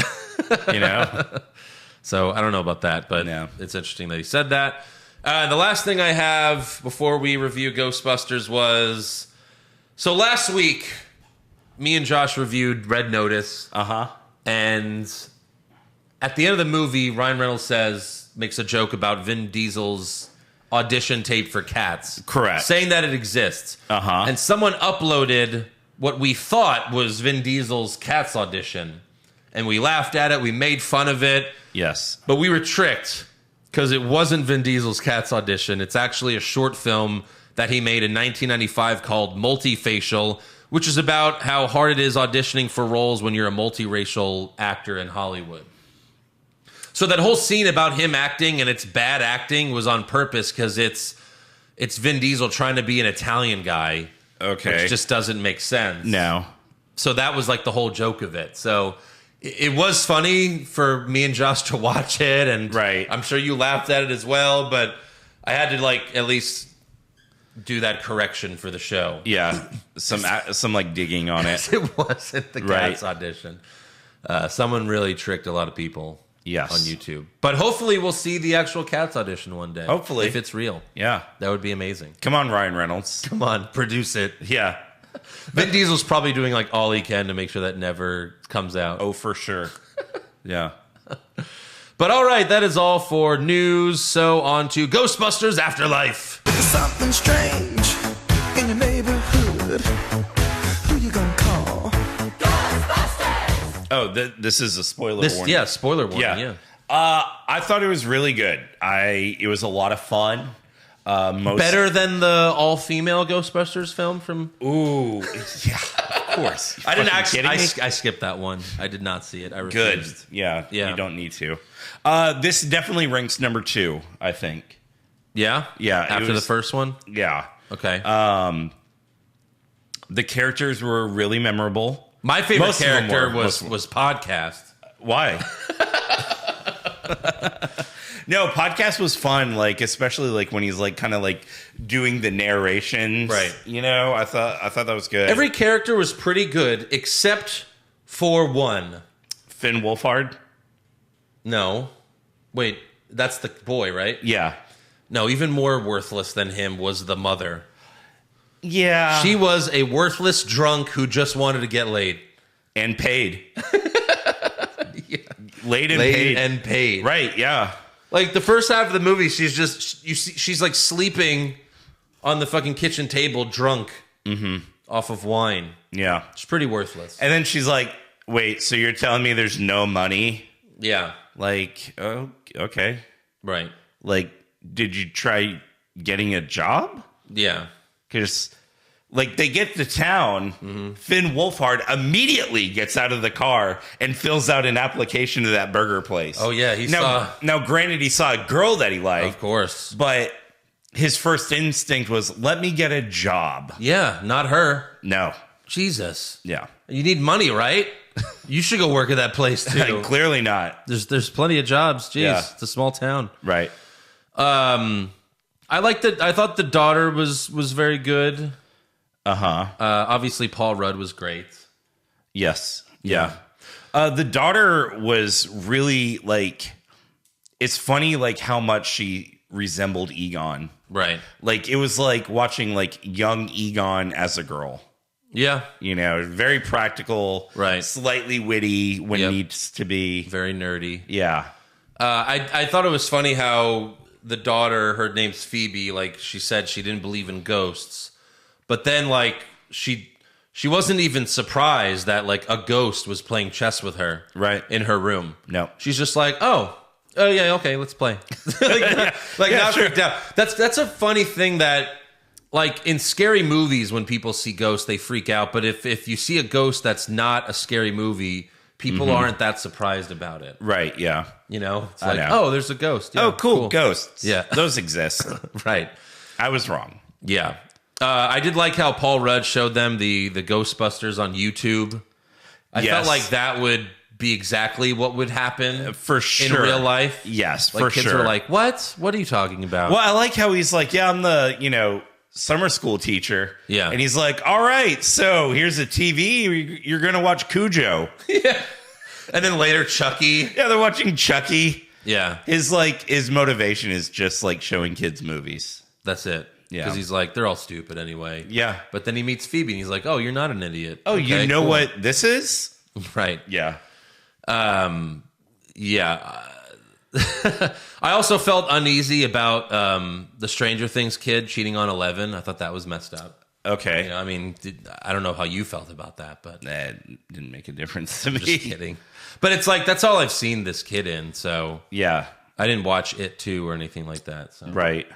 So I don't know about that, but it's interesting that he said that. The last thing I have before we review Ghostbusters was... So last week, me and Josh reviewed Red Notice. Uh-huh. And at the end of the movie, Ryan Reynolds makes a joke about Vin Diesel's audition tape for Cats. Correct. Saying that it exists. Uh-huh. And someone uploaded what we thought was Vin Diesel's Cats audition. And we laughed at it. We made fun of it. Yes. But we were tricked because it wasn't Vin Diesel's Cats audition. It's actually a short film that he made in 1995 called Multifacial, which is about how hard it is auditioning for roles when you're a multiracial actor in Hollywood. So that whole scene about him acting and it's bad acting was on purpose because it's Vin Diesel trying to be an Italian guy. Okay. Which just doesn't make sense. No. So that was the whole joke of it. So it was funny for me and Josh to watch it, and right. I'm sure you laughed at it as well, but I had to at least do that correction for the show. Yeah, some like digging on it. It wasn't the Cats audition. Someone really tricked a lot of people. Yes. On YouTube. But hopefully we'll see the actual Cats audition one day. Hopefully. If it's real. Yeah. That would be amazing. Come on, Ryan Reynolds. Come on, produce it. Yeah. Vin Diesel's probably doing like all he can to make sure that never comes out. Oh, for sure. Yeah. But all right, that is all for news. So on to Ghostbusters Afterlife. There's something strange in your neighborhood. Who you gonna call? Oh, this is a spoiler warning. Yeah, spoiler warning. Yeah. I thought it was really good. It was a lot of fun. Better than the all-female Ghostbusters film from. Ooh, yeah, of course. I didn't actually. I skipped that one. I did not see it. I refused. Good. Yeah. You don't need to. This definitely ranks number 2. I think. Yeah. Yeah. After the first one. Yeah. Okay. The characters were really memorable. My favorite character was Podcast. Why? No, Podcast was fun, like especially like when he's like kind of like doing the narration. Right. You know, I thought that was good. Every character was pretty good except for one. Finn Wolfhard? No. Wait, that's the boy, right? Yeah. No, even more worthless than him was the mother. Yeah. She was a worthless drunk who just wanted to get laid. And paid. Yeah. Laid and paid. Right, yeah. Like the first half of the movie, she's like sleeping on the fucking kitchen table drunk off of wine. Yeah. It's pretty worthless. And then she's like, wait, so you're telling me there's no money? Yeah. Like, oh, okay. Right. Like, did you try getting a job? Yeah. Because, like, they get to town, Finn Wolfhard immediately gets out of the car and fills out an application to that burger place. Oh, yeah. Now, granted, he saw a girl that he liked. Of course. But his first instinct was, let me get a job. Yeah, not her. No. Jesus. Yeah. You need money, right? You should go work at that place, too. Clearly not. There's plenty of jobs. Jeez, Yeah. It's a small town. Right. I thought the daughter was very good. Uh-huh. Obviously, Paul Rudd was great. Yes. Yeah. The daughter was really, like, it's funny, like, how much she resembled Egon. Right. Like, it was like watching, like, young Egon as a girl. Yeah. You know, very practical. Right. Slightly witty when needs to be. Very nerdy. Yeah. I thought it was funny how the daughter, her name's Phoebe, like, she said she didn't believe in ghosts. But then, like, she wasn't even surprised that, like, a ghost was playing chess with her. Right. In her room. No. She's just like, oh yeah, okay, let's play. Not freaked out. That's a funny thing that, like, in scary movies, when people see ghosts, they freak out. But if you see a ghost that's not a scary movie, people aren't that surprised about it. Right, yeah. You know? It's like, oh, there's a ghost. Yeah, oh, cool, ghosts. Yeah. Those exist. Right. I was wrong. Yeah. I did like how Paul Rudd showed them the Ghostbusters on YouTube. I felt like that would be exactly what would happen for sure in real life. Yes, like for kids sure. were like, "What? What are you talking about?" Well, I like how he's like, "Yeah, I'm the summer school teacher." Yeah, and he's like, "All right, so here's a TV. You're gonna watch Cujo." Yeah, and then later Chucky. Yeah, they're watching Chucky. Yeah, his motivation is just like showing kids movies. That's it. Yeah, because he's like, they're all stupid anyway. Yeah, but then he meets Phoebe and he's like, "Oh, you're not an idiot." Oh, okay, you know what this is? Right. Yeah. Yeah. I also felt uneasy about the Stranger Things kid cheating on Eleven. I thought that was messed up. Okay. You know, I mean, I don't know how you felt about that, but that didn't make a difference to me. Just kidding. But it's like, that's all I've seen this kid in. So yeah, I didn't watch It 2 or anything like that. So. Right.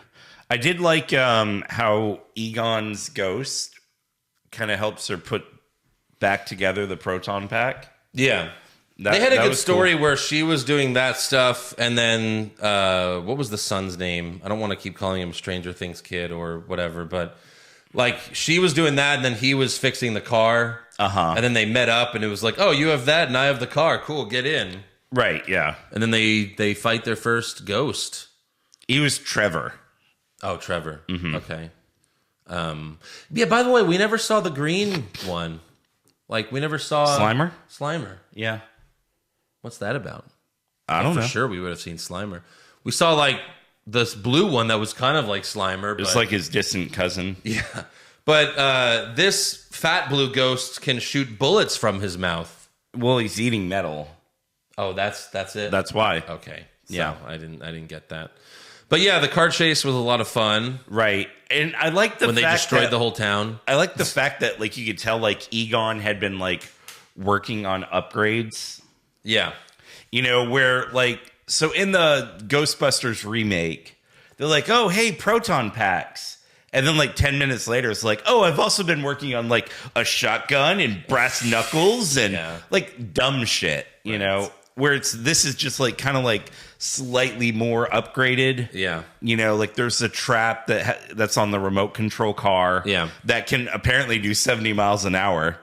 I did like how Egon's ghost kind of helps her put back together the proton pack. Yeah. They had a good story where she was doing that stuff, and then what was the son's name? I don't want to keep calling him Stranger Things kid or whatever, but like she was doing that, and then he was fixing the car. And then they met up, and it was like, oh, you have that, and I have the car. Cool, get in. Right, yeah. And then they fight their first ghost. He was Trevor. Oh, Trevor. Okay. Yeah, by the way, we never saw the green one. Like, we never saw... Slimer. Yeah. What's that about? I don't know. For sure we would have seen Slimer. We saw, like, this blue one that was kind of like Slimer. It's like his distant cousin. Yeah. But this fat blue ghost can shoot bullets from his mouth. Well, he's eating metal. Oh, that's it? That's why. Okay. So yeah. I didn't get that. But yeah, the car chase was a lot of fun. Right. And I like the when fact they destroyed that, the whole town. I like the fact that, like, you could tell, like, Egon had been, like, working on upgrades. Yeah. You know, where, like, so in the Ghostbusters remake, they're like, oh, hey, proton packs. And then, like, 10 minutes later, it's like, oh, I've also been working on, like, a shotgun and brass knuckles and, like, dumb shit, you know? Where this is just, like, kind of, like, slightly more upgraded. Yeah. You know, like, there's a trap that's on the remote control car. Yeah. That can apparently do 70 miles an hour.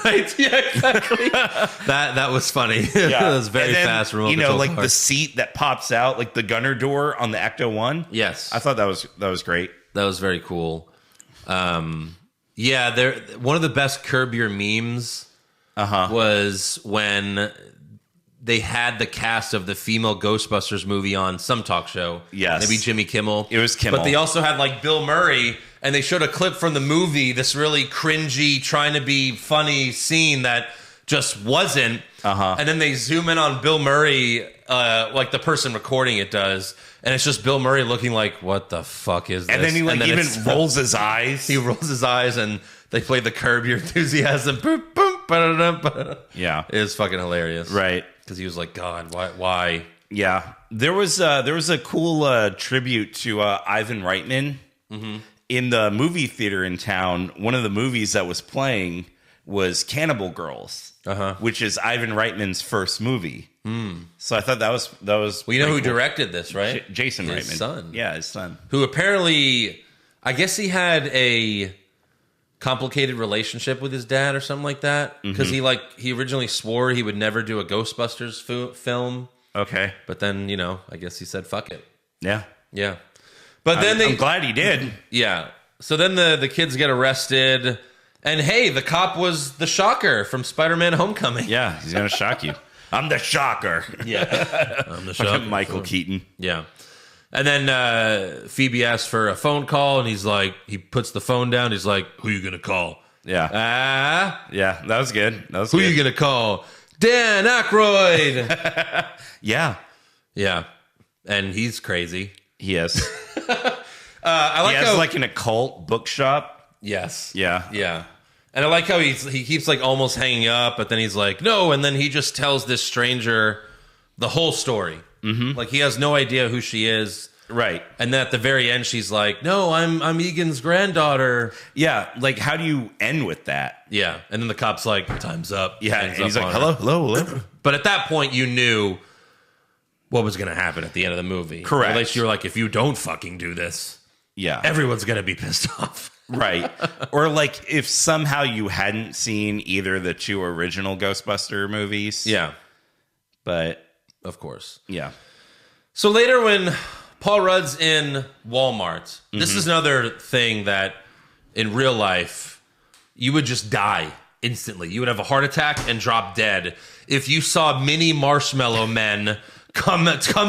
Right? Yeah, exactly. that was funny. Yeah. That was very fast remote control like, car. the seat that pops out, like, the gunner door on the Ecto-1. Yes. I thought that was great. That was very cool. Yeah, one of the best Curb Your memes was when they had the cast of the female Ghostbusters movie on some talk show. Yes. Maybe Jimmy Kimmel. It was Kimmel. But they also had, like, Bill Murray, and they showed a clip from the movie, this really cringy, trying to be funny scene that just wasn't. And then they zoom in on Bill Murray, like the person recording it does, and it's just Bill Murray looking like, what the fuck is this? And then he, like, even rolls his eyes. He rolls his eyes, and they play the Curb Your Enthusiasm. Boop, boop, ba-da-da. Yeah. It was fucking hilarious. Right. Because he was like, God, why? Yeah. There was a cool tribute to Ivan Reitman. In the movie theater in town. One of the movies that was playing was Cannibal Girls, which is Ivan Reitman's first movie. So I thought that was. Well, you know who directed this, right? Jason Reitman, his son. Yeah, his son. Who apparently, I guess he had a complicated relationship with his dad or something like that. Because he originally swore he would never do a Ghostbusters film. Okay, but then I guess he said fuck it. Yeah. But then I'm glad he did. Yeah. So then the kids get arrested, and hey, the cop was the Shocker from Spider-Man: Homecoming. Yeah, he's gonna shock you. I'm the Shocker. Yeah, I'm the Shocker. Michael Keaton. Yeah. And then Phoebe asks for a phone call, and he puts the phone down. He's like, "Who you gonna call?" Yeah. Yeah, that was good. Who you gonna call? Dan Aykroyd. Yeah. And he's crazy. He is. I like he has how, like an occult bookshop. Yes. Yeah. And I like how he keeps like almost hanging up, but then he's like, no, and then he just tells this stranger the whole story. Like he has no idea who she is. Right. And then at the very end, she's like, no, I'm Egan's granddaughter. Yeah. Like, how do you end with that? Yeah. And then the cop's like, time's up. Yeah. And he's like, hello. But at that point, you knew what was going to happen at the end of the movie. Correct. Or at least you were like, if you don't fucking do this, everyone's going to be pissed off. Right. Or like if somehow you hadn't seen either the two original Ghostbuster movies. Yeah. But of course. Yeah. So later when Paul Rudd's in Walmart, this is another thing that in real life, you would just die instantly. You would have a heart attack and drop dead if you saw mini marshmallow men come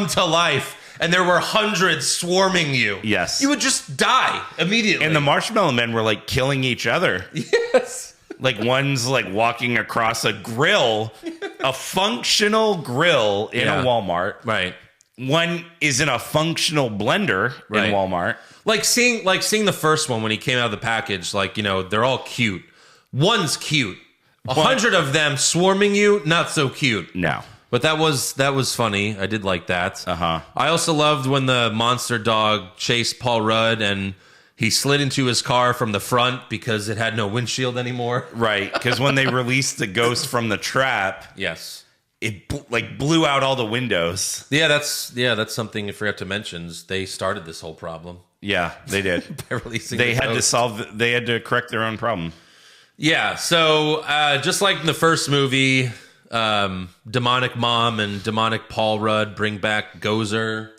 to life and there were hundreds swarming you. Yes. You would just die immediately. And the marshmallow men were like killing each other. Yes. Like one's like walking across a grill, a functional grill in a Walmart. Right. One is in a functional blender in Walmart. Like seeing the first one when he came out of the package, like, they're all cute. One's cute. 100 of them swarming you, not so cute. No. But that was funny. I did like that. I also loved when the monster dog chased Paul Rudd and he slid into his car from the front because it had no windshield anymore. Right, because when they released the ghost from the trap, yes, it blew out all the windows. Yeah, that's something I forgot to mention. They started this whole problem. Yeah, they did. By releasing they had to correct their own problem. Yeah, so just like in the first movie, demonic mom and demonic Paul Rudd bring back Gozer.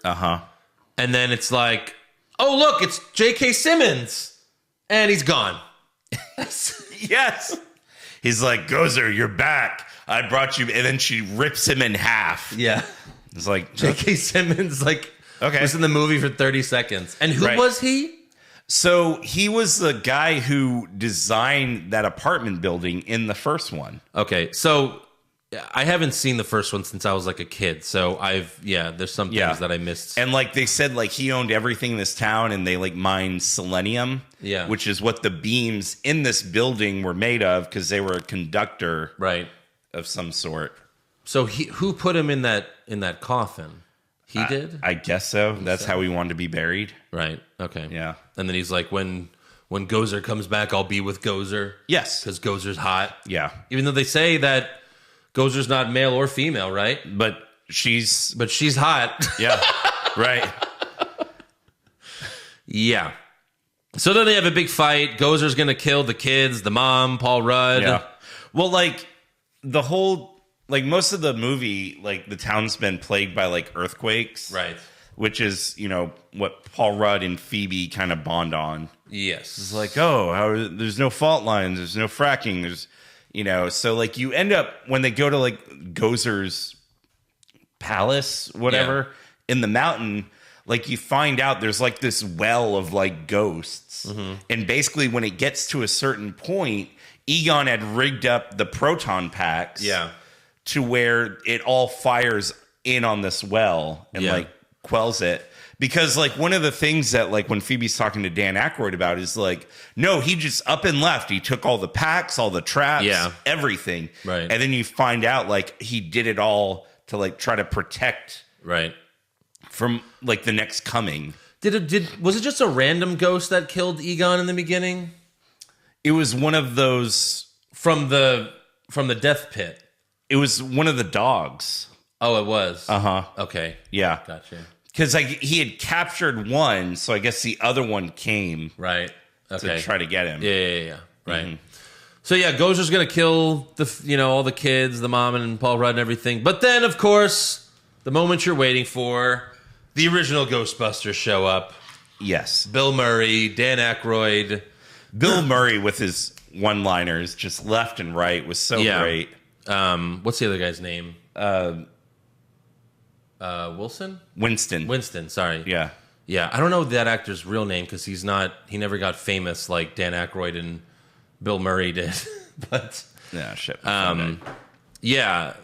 And then it's like, oh, look, it's J.K. Simmons. And he's gone. Yes. He's like, Gozer, you're back. I brought you. And then she rips him in half. Yeah. It's like, J.K. Simmons, like, was in the movie for 30 seconds. And who was he? So he was the guy who designed that apartment building in the first one. Okay. So I haven't seen the first one since I was like a kid. So there's some things that I missed. And like they said, like he owned everything in this town and they like mined selenium, which is what the beams in this building were made of because they were a conductor of some sort. So who put him in that coffin? He did? I guess so. That's how he wanted to be buried. Right. Okay. Yeah. And then he's like, when Gozer comes back, I'll be with Gozer. Yes. Because Gozer's hot. Yeah. Even though they say that Gozer's not male or female, right? But she's hot. Yeah. Right. Yeah. So then they have a big fight. Gozer's going to kill the kids, the mom, Paul Rudd. Yeah. Well, like the whole... Like most of the movie, like the town's been plagued by like earthquakes, right? Which is, you know, what Paul Rudd and Phoebe kind of bond on. Yes, it's like, there's no fault lines, there's no fracking, there's, you know, so like you end up when they go to like Gozer's palace, whatever, in the mountain, like you find out there's like this well of like ghosts, and basically when it gets to a certain point, Egon had rigged up the proton packs, to where it all fires in on this well and like quells it. Because like one of the things that like when Phoebe's talking to Dan Aykroyd about is like, no, he just up and left. He took all the packs, all the traps, everything. Right. And then you find out like he did it all to like try to protect from like the next coming. Was it just a random ghost that killed Egon in the beginning? It was one of those from the death pit. It was one of the dogs. Oh, it was? Uh-huh. Okay. Yeah. Gotcha. Because like he had captured one, so I guess the other one came to try to get him. Yeah. Right. Mm-hmm. So yeah, Gozer's gonna kill all the kids, the mom and Paul Rudd and everything. But then, of course, the moment you're waiting for, the original Ghostbusters show up. Yes. Bill Murray, Dan Aykroyd. Bill Murray with his one-liners just left and right was so great. What's the other guy's name? Wilson? Winston, sorry. Yeah. I don't know that actor's real name because he never got famous like Dan Aykroyd and Bill Murray did. But yeah.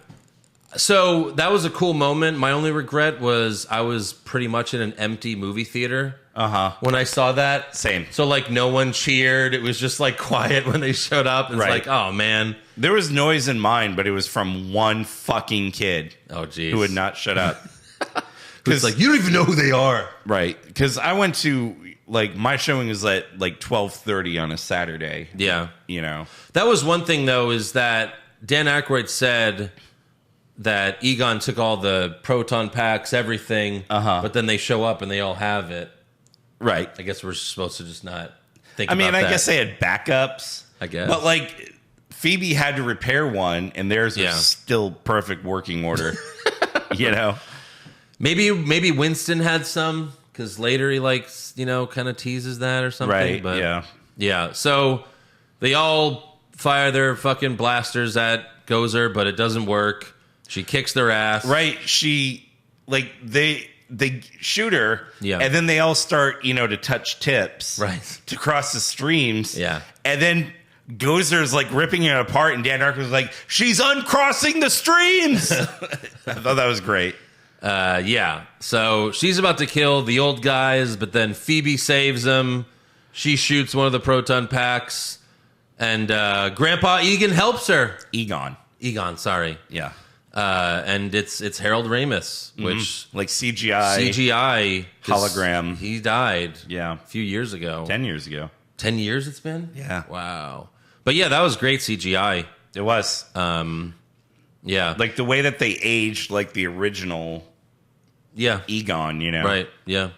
So that was a cool moment. My only regret was I was pretty much in an empty movie theater when I saw that. Same. So like no one cheered. It was just like quiet when they showed up. It's like, oh man. There was noise in mine, but it was from one fucking kid. Oh geez. Who would not shut up. It's like, you don't even know who they are. Right. Because I went to like my showing was at like 12:30 on a Saturday. Yeah. You know. That was one thing though, is that Dan Aykroyd said that Egon took all the proton packs, everything, but then they show up and they all have it. Right. I guess we're supposed to just not think about that. I guess they had backups. I guess. But like Phoebe had to repair one and theirs was still perfect working order. You know? Maybe Winston had some because later he likes, kind of teases that or something. Right, but yeah. So they all fire their fucking blasters at Gozer, but it doesn't work. She kicks their ass. Right. She, like, they shoot her. Yeah. And then they all start, to touch tips. Right. To cross the streams. Yeah. And then Gozer's, like, ripping it apart, and Dan Aykroyd's like, she's uncrossing the streams! I thought that was great. Yeah. So she's about to kill the old guys, but then Phoebe saves them. She shoots one of the proton packs, and Grandpa Egan helps her. Egon, sorry. Yeah. And it's Harold Ramis, which like CGI hologram. He died. Yeah. A few years ago. 10 years ago. 10 years it's been? Yeah. Wow. But yeah, that was great CGI. It was. Yeah. Like the way that they aged like the original Egon, Right, yeah.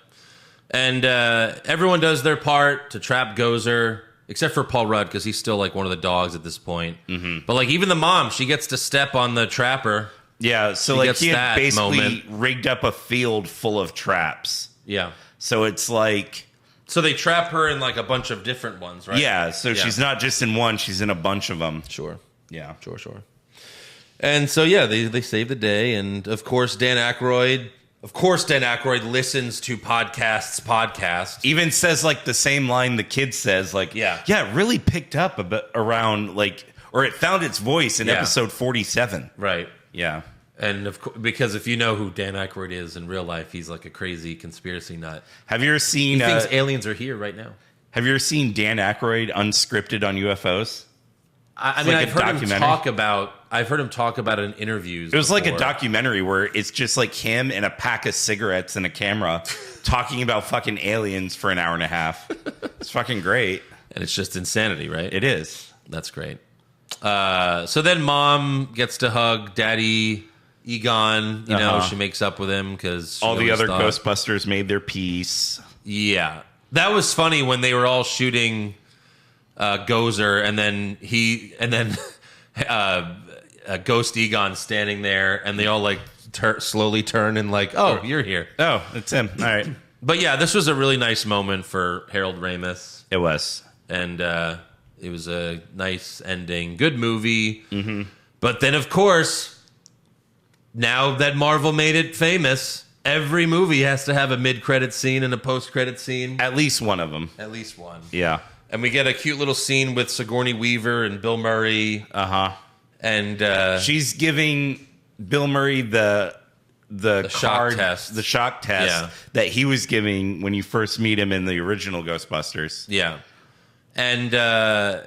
And everyone does their part to trap Gozer, except for Paul Rudd, because he's still like one of the dogs at this point. Mm-hmm. But like even the mom, she gets to step on the trapper. Yeah, so like he had basically rigged up a field full of traps. Yeah. So it's like So they trap her in like a bunch of different ones, right? Yeah, so she's not just in one, she's in a bunch of them. Sure. Yeah. Sure. And so, yeah, they save the day. And, of course, Dan Aykroyd listens to podcasts. Even says, like, the same line the kid says, like, yeah, it really picked up a bit around, like, or it found its voice in episode 47. Right. Yeah. And because if you know who Dan Aykroyd is in real life, he's like a crazy conspiracy nut. Have you ever seen... He thinks aliens are here right now. Have you ever seen Dan Aykroyd unscripted on UFOs? I mean, I've heard him talk about it in interviews. It was like a documentary where it's just like him and a pack of cigarettes and a camera talking about fucking aliens for an hour and a half. It's fucking great. And it's just insanity, right? It is. That's great. So then mom gets to hug Daddy Egon. You know, she makes up with him because all the other Ghostbusters made their peace. Yeah. That was funny when they were all shooting Gozer, and then Ghost Egon standing there, and they all like slowly turn and like, oh, you're here. Oh, it's him. All right. But yeah, this was a really nice moment for Harold Ramis. It was. And it was a nice ending. Good movie. Mm-hmm. But then, of course, now that Marvel made it famous, every movie has to have a mid-credit scene and a post-credit scene. At least one of them. At least one. Yeah. And we get a cute little scene with Sigourney Weaver and Bill Murray. And she's giving Bill Murray the shock test. The shock test that he was giving when you first meet him in the original Ghostbusters. Yeah. And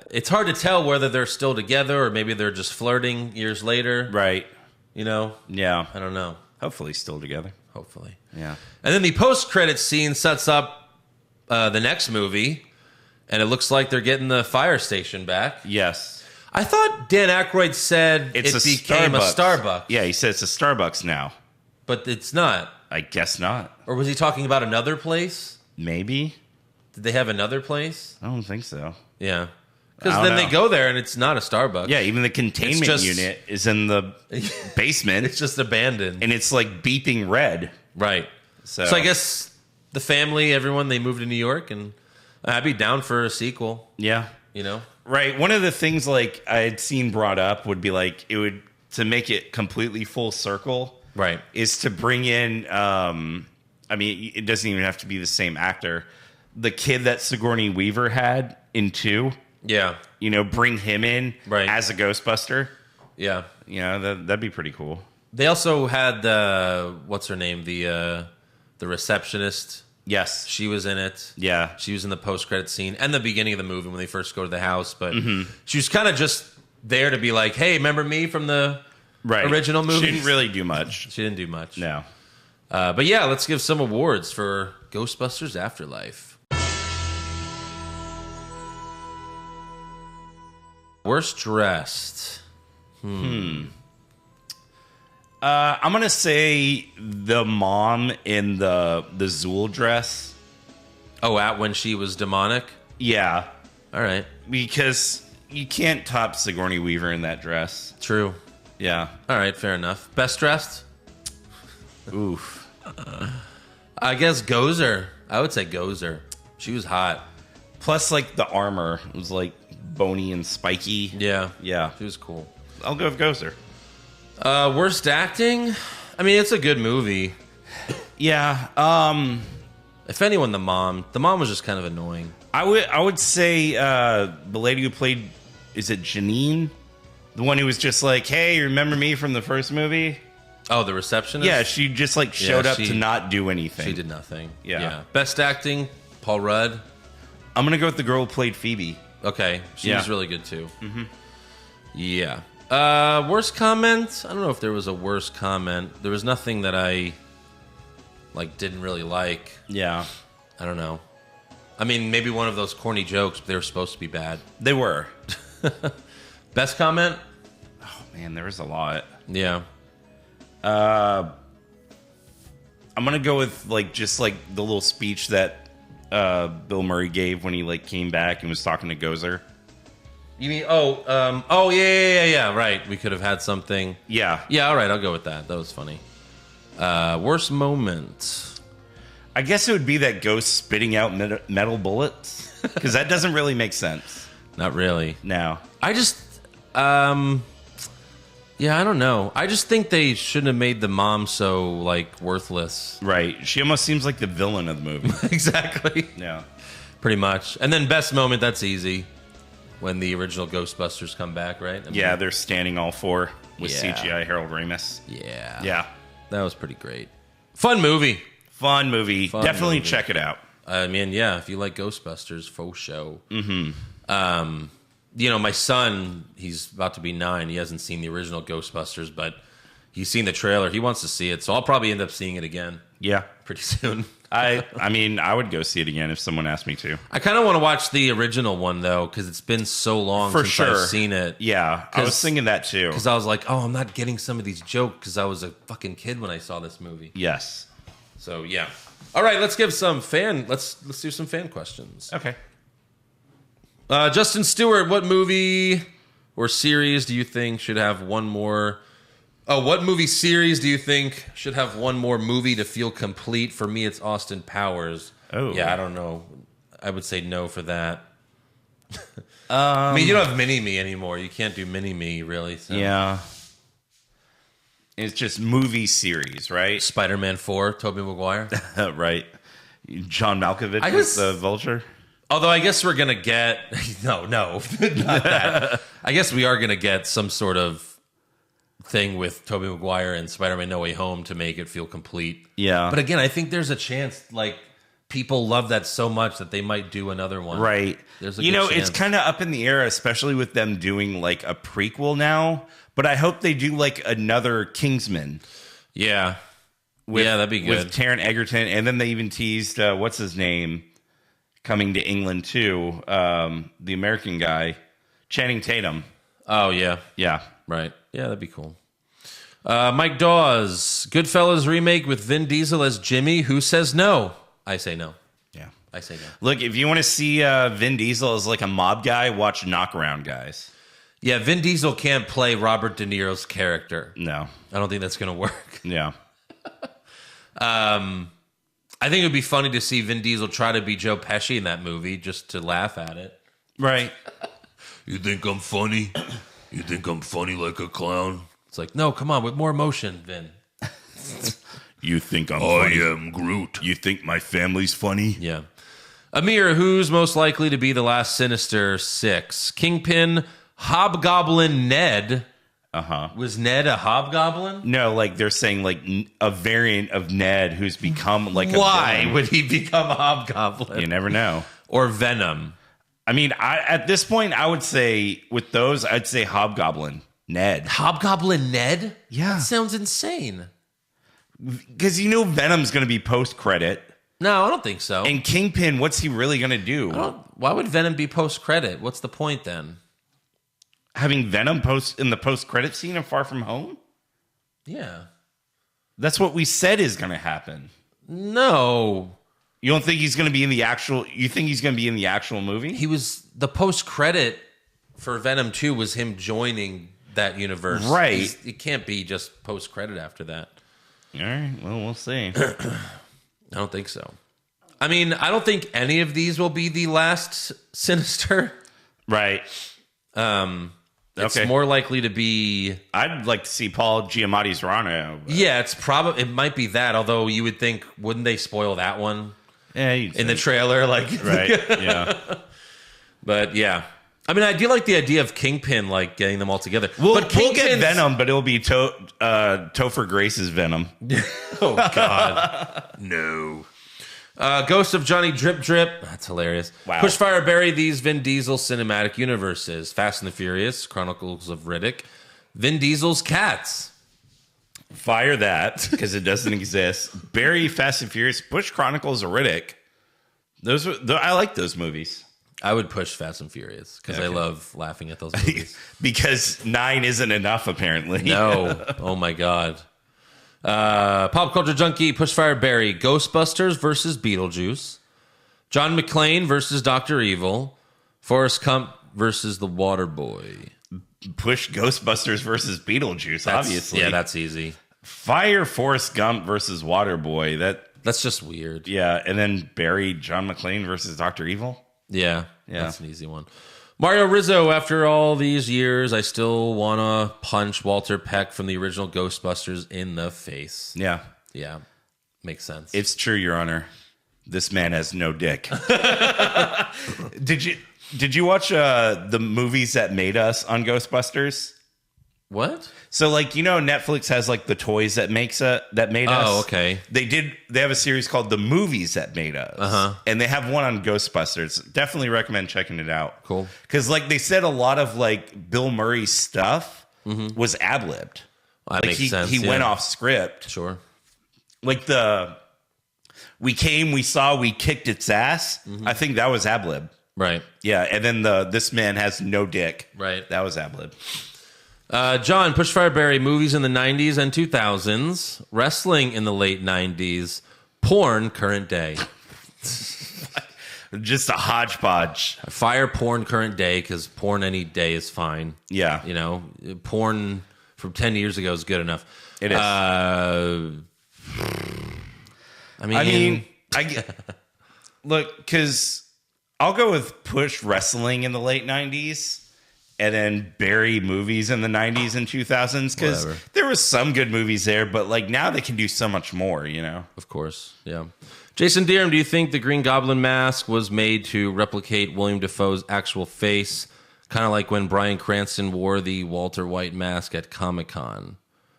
it's hard to tell whether they're still together or maybe they're just flirting years later. Right. You know? Yeah. I don't know. Hopefully still together. Hopefully. Yeah. And then the post-credit scene sets up the next movie, and it looks like they're getting the fire station back. Yes. I thought Dan Aykroyd said it became a Starbucks. Yeah, he said it's a Starbucks now. But it's not. I guess not. Or was he talking about another place? Maybe. Did they have another place? I don't think so. Yeah. Because then they go there and it's not a Starbucks. Yeah, even the containment unit is in the basement. It's just abandoned. And it's like beeping red. Right. So I guess the family, everyone, they moved to New York, and I'd be down for a sequel. Yeah. You know? Right. One of the things like I had seen brought up would be like it would to make it completely full circle. Right. Is to bring in I mean, it doesn't even have to be the same actor. The kid that Sigourney Weaver had in 2. Yeah. You know, bring him in as a Ghostbuster. Yeah. You know, that'd be pretty cool. They also had what's her name? The receptionist. Yes. She was in it. Yeah. She was in the post-credit scene and the beginning of the movie when they first go to the house. But she was kind of just there to be like, hey, remember me from the original movie? She didn't really do much. She didn't do much. No. But yeah, let's give some awards for Ghostbusters Afterlife. Worst dressed. I'm gonna say the mom in the Zool dress. Oh, when she was demonic? Yeah. All right. Because you can't top Sigourney Weaver in that dress. True. Yeah. All right, fair enough. Best dressed? Oof. I guess Gozer. I would say Gozer. She was hot. Plus, like, the armor was, like, bony and spiky. Yeah. Yeah. She was cool. I'll go with Gozer. Worst acting? I mean, it's a good movie. Yeah. If anyone, the mom. The mom was just kind of annoying. I would say the lady who played, is it Janine? The one who was just like, hey, remember me from the first movie? Oh, the receptionist? Yeah, she just like showed up to not do anything. She did nothing. Yeah. Best acting, Paul Rudd. I'm going to go with the girl who played Phoebe. Okay. She was really good too. Mm-hmm. Yeah. Worst comment? I don't know if there was a worst comment. There was nothing that I didn't really like. Yeah. I don't know. I mean, maybe one of those corny jokes, but they were supposed to be bad. They were. Best comment? Oh, man, there was a lot. Yeah. I'm going to go with, just the little speech that Bill Murray gave when he, came back and was talking to Gozer. You mean, yeah, right. We could have had something. Yeah. Yeah, all right, I'll go with that. That was funny. Worst moment? I guess it would be that ghost spitting out metal bullets, because that doesn't really make sense. Not really. No. I just, yeah, I don't know. I just think they shouldn't have made the mom so, like, worthless. Right. She almost seems like the villain of the movie. Exactly. Yeah. Pretty much. And then best moment, that's easy. When the original Ghostbusters come back, right? Yeah, they're standing all four with Yeah. CGI Harold Ramis. Yeah. Yeah. That was pretty great. Fun movie. Fun movie. Fun Definitely movie. check it out. I mean, yeah, if you like Ghostbusters, faux show. Mm-hmm. You know, my son, he's about to be 9. He hasn't seen the original Ghostbusters, but he's seen the trailer. He wants to see it, so I'll probably end up seeing it again. Yeah. Pretty soon. I mean, I would go see it again if someone asked me to. I kind of want to watch the original one, though, because it's been so long since I've seen it. Yeah, I was thinking that, too. Because I was like, oh, I'm not getting some of these jokes because I was a fucking kid when I saw this movie. Yes. So, yeah. All right, let's give some let's do some fan questions. Okay. Justin Stewart, what movie or series do you think should have one more... Oh, what movie series do you think should have one more movie to feel complete? For me, it's Austin Powers. Oh. Yeah, I don't know. I would say no for that. I mean, you don't have Mini-Me anymore. You can't do Mini-Me, really. So. Yeah. It's just movie series, right? Spider-Man 4, Tobey Maguire. Right. John Malkovich I was guess- the Vulture. Although I guess we're going to get... No, not that. I guess we are going to get some sort of thing with Tobey Maguire and Spider-Man No Way Home to make it feel complete. Yeah. But again, I think there's a chance, like, people love that so much that they might do another one. Right. There's a you good know, chance. it's kind of up in the air, especially with them doing, like, a prequel now. But I hope they do, like, another Kingsman. Yeah. Yeah, that'd be good. With Taron Egerton. And then they even teased, what's his name, coming to England, too. The American guy, Channing Tatum. Oh, yeah. Yeah. Right. Yeah, that'd be cool. Mike Dawes, Goodfellas remake with Vin Diesel as Jimmy. Who says no? I say no. Yeah. I say no. Look, if you want to see Vin Diesel as, like, a mob guy, watch Knockaround Guys. Yeah, Vin Diesel can't play Robert De Niro's character. No. I don't think that's going to work. Yeah. I think it would be funny to see Vin Diesel try to be Joe Pesci in that movie just to laugh at it. Right. You think I'm funny? You think I'm funny like a clown? It's like, no, come on, with more emotion, Vin. You think I'm funny? I am Groot. You think my family's funny? Yeah. Amir, who's most likely to be the last Sinister Six? Kingpin, Hobgoblin, Ned. Uh-huh. Was Ned a hobgoblin? No, like they're saying like a variant of Ned who's become like a Why villain. would he become a hobgoblin? You never know. Or Venom. I mean, at this point, I would say with those, I'd say Hobgoblin, Ned. Hobgoblin Ned? Yeah. That sounds insane. Because you know Venom's going to be post-credit. No, I don't think so. And Kingpin, what's he really going to do? Why would Venom be post-credit? What's the point then? Having Venom in the post-credit scene of Far From Home? Yeah. That's what we said is going to happen. No. You don't think he's going to be in the actual... You think he's going to be in the actual movie? He was... The post-credit for Venom 2 was him joining that universe. Right. It can't be just post-credit after that. All right. Well, we'll see. I don't think so. I mean, I don't think any of these will be the last Sinister. Right. It's Okay. more likely to be... I'd like to see Paul Giamatti's Rhino. Yeah, it might be that, although you would think, wouldn't they spoil that one Yeah, in the trailer? Like, right. Yeah. But yeah. I mean, I do like the idea of Kingpin, like, getting them all together. We'll But get Kingpin's- Venom, but it'll be Topher Grace's Venom. Oh, God. No. Ghost of Johnny Drip Drip. That's hilarious. Wow. Pushfire bury these Vin Diesel cinematic universes. Fast and the Furious, Chronicles of Riddick, Vin Diesel's Cats. Fire that, because it doesn't exist. Barry Fast and Furious, Bush Chronicles of Riddick. I like those movies. I would push Fast and Furious because I love laughing at those movies. Because 9 isn't enough, apparently. No. Oh, my God. Pop Culture Junkie, Pushfire Barry, Ghostbusters versus Beetlejuice, John McClane versus Dr. Evil, Forrest Gump versus The Waterboy. Push Ghostbusters versus Beetlejuice, obviously. Yeah, that's easy. Fire Forrest Gump versus Waterboy. That's just weird. Yeah, and then Barry John McClane versus Dr. Evil. Yeah, that's an easy one. Mario Rizzo, after all these years, I still want to punch Walter Peck from the original Ghostbusters in the face. Yeah. Yeah, makes sense. It's true, Your Honor. This man has no dick. Did you watch the movies that made us on Ghostbusters? What? So, like, you know, Netflix has like the toys that made us. Oh, okay. They have a series called The Movies That Made Us, and they have one on Ghostbusters. Definitely recommend checking it out. Cool. Because like they said, a lot of like Bill Murray's stuff was ad-libbed. That makes sense. He went off script. Sure. Like we came, we saw, we kicked its ass. I think that was ad-lib. Right. Yeah, and then this man has no dick. Right. That was ad-lib. John, Pushfire Barry, movies in the 90s and 2000s, wrestling in the late 90s, porn current day. Just a hodgepodge. Fire porn current day, because porn any day is fine. Yeah. You know, porn from 10 years ago is good enough. It is. Look, because I'll go with push wrestling in the late 90s. And then Barry movies in the 90s and 2000s, because there was some good movies there, but like now they can do so much more, you know? Of course, yeah. Jason Deerham, do you think the Green Goblin mask was made to replicate William Dafoe's actual face? Kind of like when Bryan Cranston wore the Walter White mask at Comic-Con.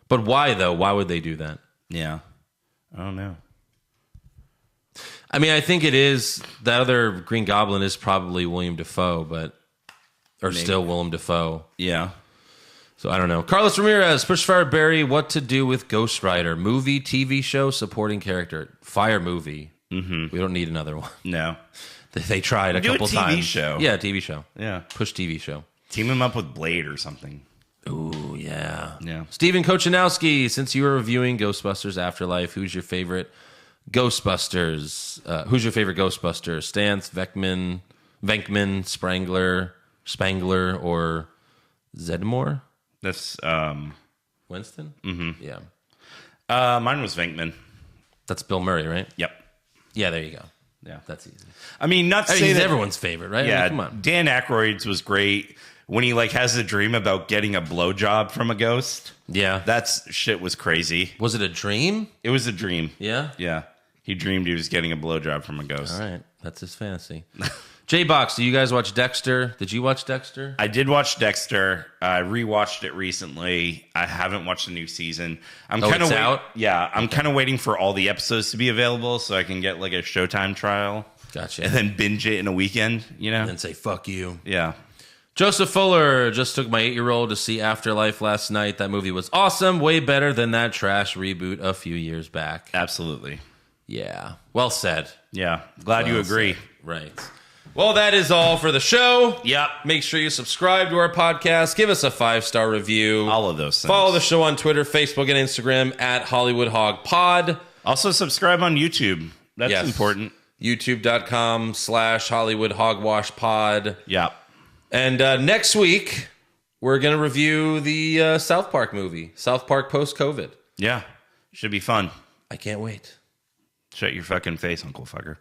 But why, though? Why would they do that? Yeah. I don't know. I mean, I think it is. That other Green Goblin is probably William Dafoe, but... Or maybe. Still Willem Dafoe. Yeah. So I don't know. Carlos Ramirez, Pushfire Barry, what to do with Ghost Rider? Movie, TV show, supporting character. Fire movie. We don't need another one. No. They tried a couple times. TV show. Yeah, TV show. Yeah. Push TV show. Team him up with Blade or something. Ooh, yeah. Yeah. Steven Kochanowski, since you were reviewing Ghostbusters Afterlife, who's your favorite Ghostbusters? Who's your favorite Ghostbuster? Stantz, Venkman, Spangler, or Zedmore? That's Winston? Mm-hmm. Yeah. Mine was Venkman. That's Bill Murray, right? Yep. Yeah, there you go. Yeah. That's easy. I mean, not to say he's that everyone's favorite, right? Yeah, I mean, come on. Dan Aykroyd's was great when he like has a dream about getting a blowjob from a ghost. Yeah. That shit was crazy. Was it a dream? It was a dream. Yeah? Yeah. He dreamed he was getting a blowjob from a ghost. All right. That's his fantasy. J-Box, do you guys watch Dexter? Did you watch Dexter? I did watch Dexter. I rewatched it recently. I haven't watched the new season. I'm kind of out? Yeah, I'm kind of waiting for all the episodes to be available so I can get like a Showtime trial. Gotcha. And then binge it in a weekend, you know? And then say, fuck you. Yeah. Joseph Fuller, just took my 8-year-old to see Afterlife last night. That movie was awesome. Way better than that trash reboot a few years back. Absolutely. Yeah. Well said. Yeah. Glad you agree. Said. Right. Well, that is all for the show. Yep. Make sure you subscribe to our podcast. Give us a 5-star review. All of those things. Follow the show on Twitter, Facebook, and Instagram at Hollywood Hog Pod. Also subscribe on YouTube. That's important. YouTube.com/Hollywood Hogwash Pod. Yep. And next week, we're going to review the South Park movie, South Park Post-COVID. Yeah. Should be fun. I can't wait. Shut your fucking face, Uncle Fucker.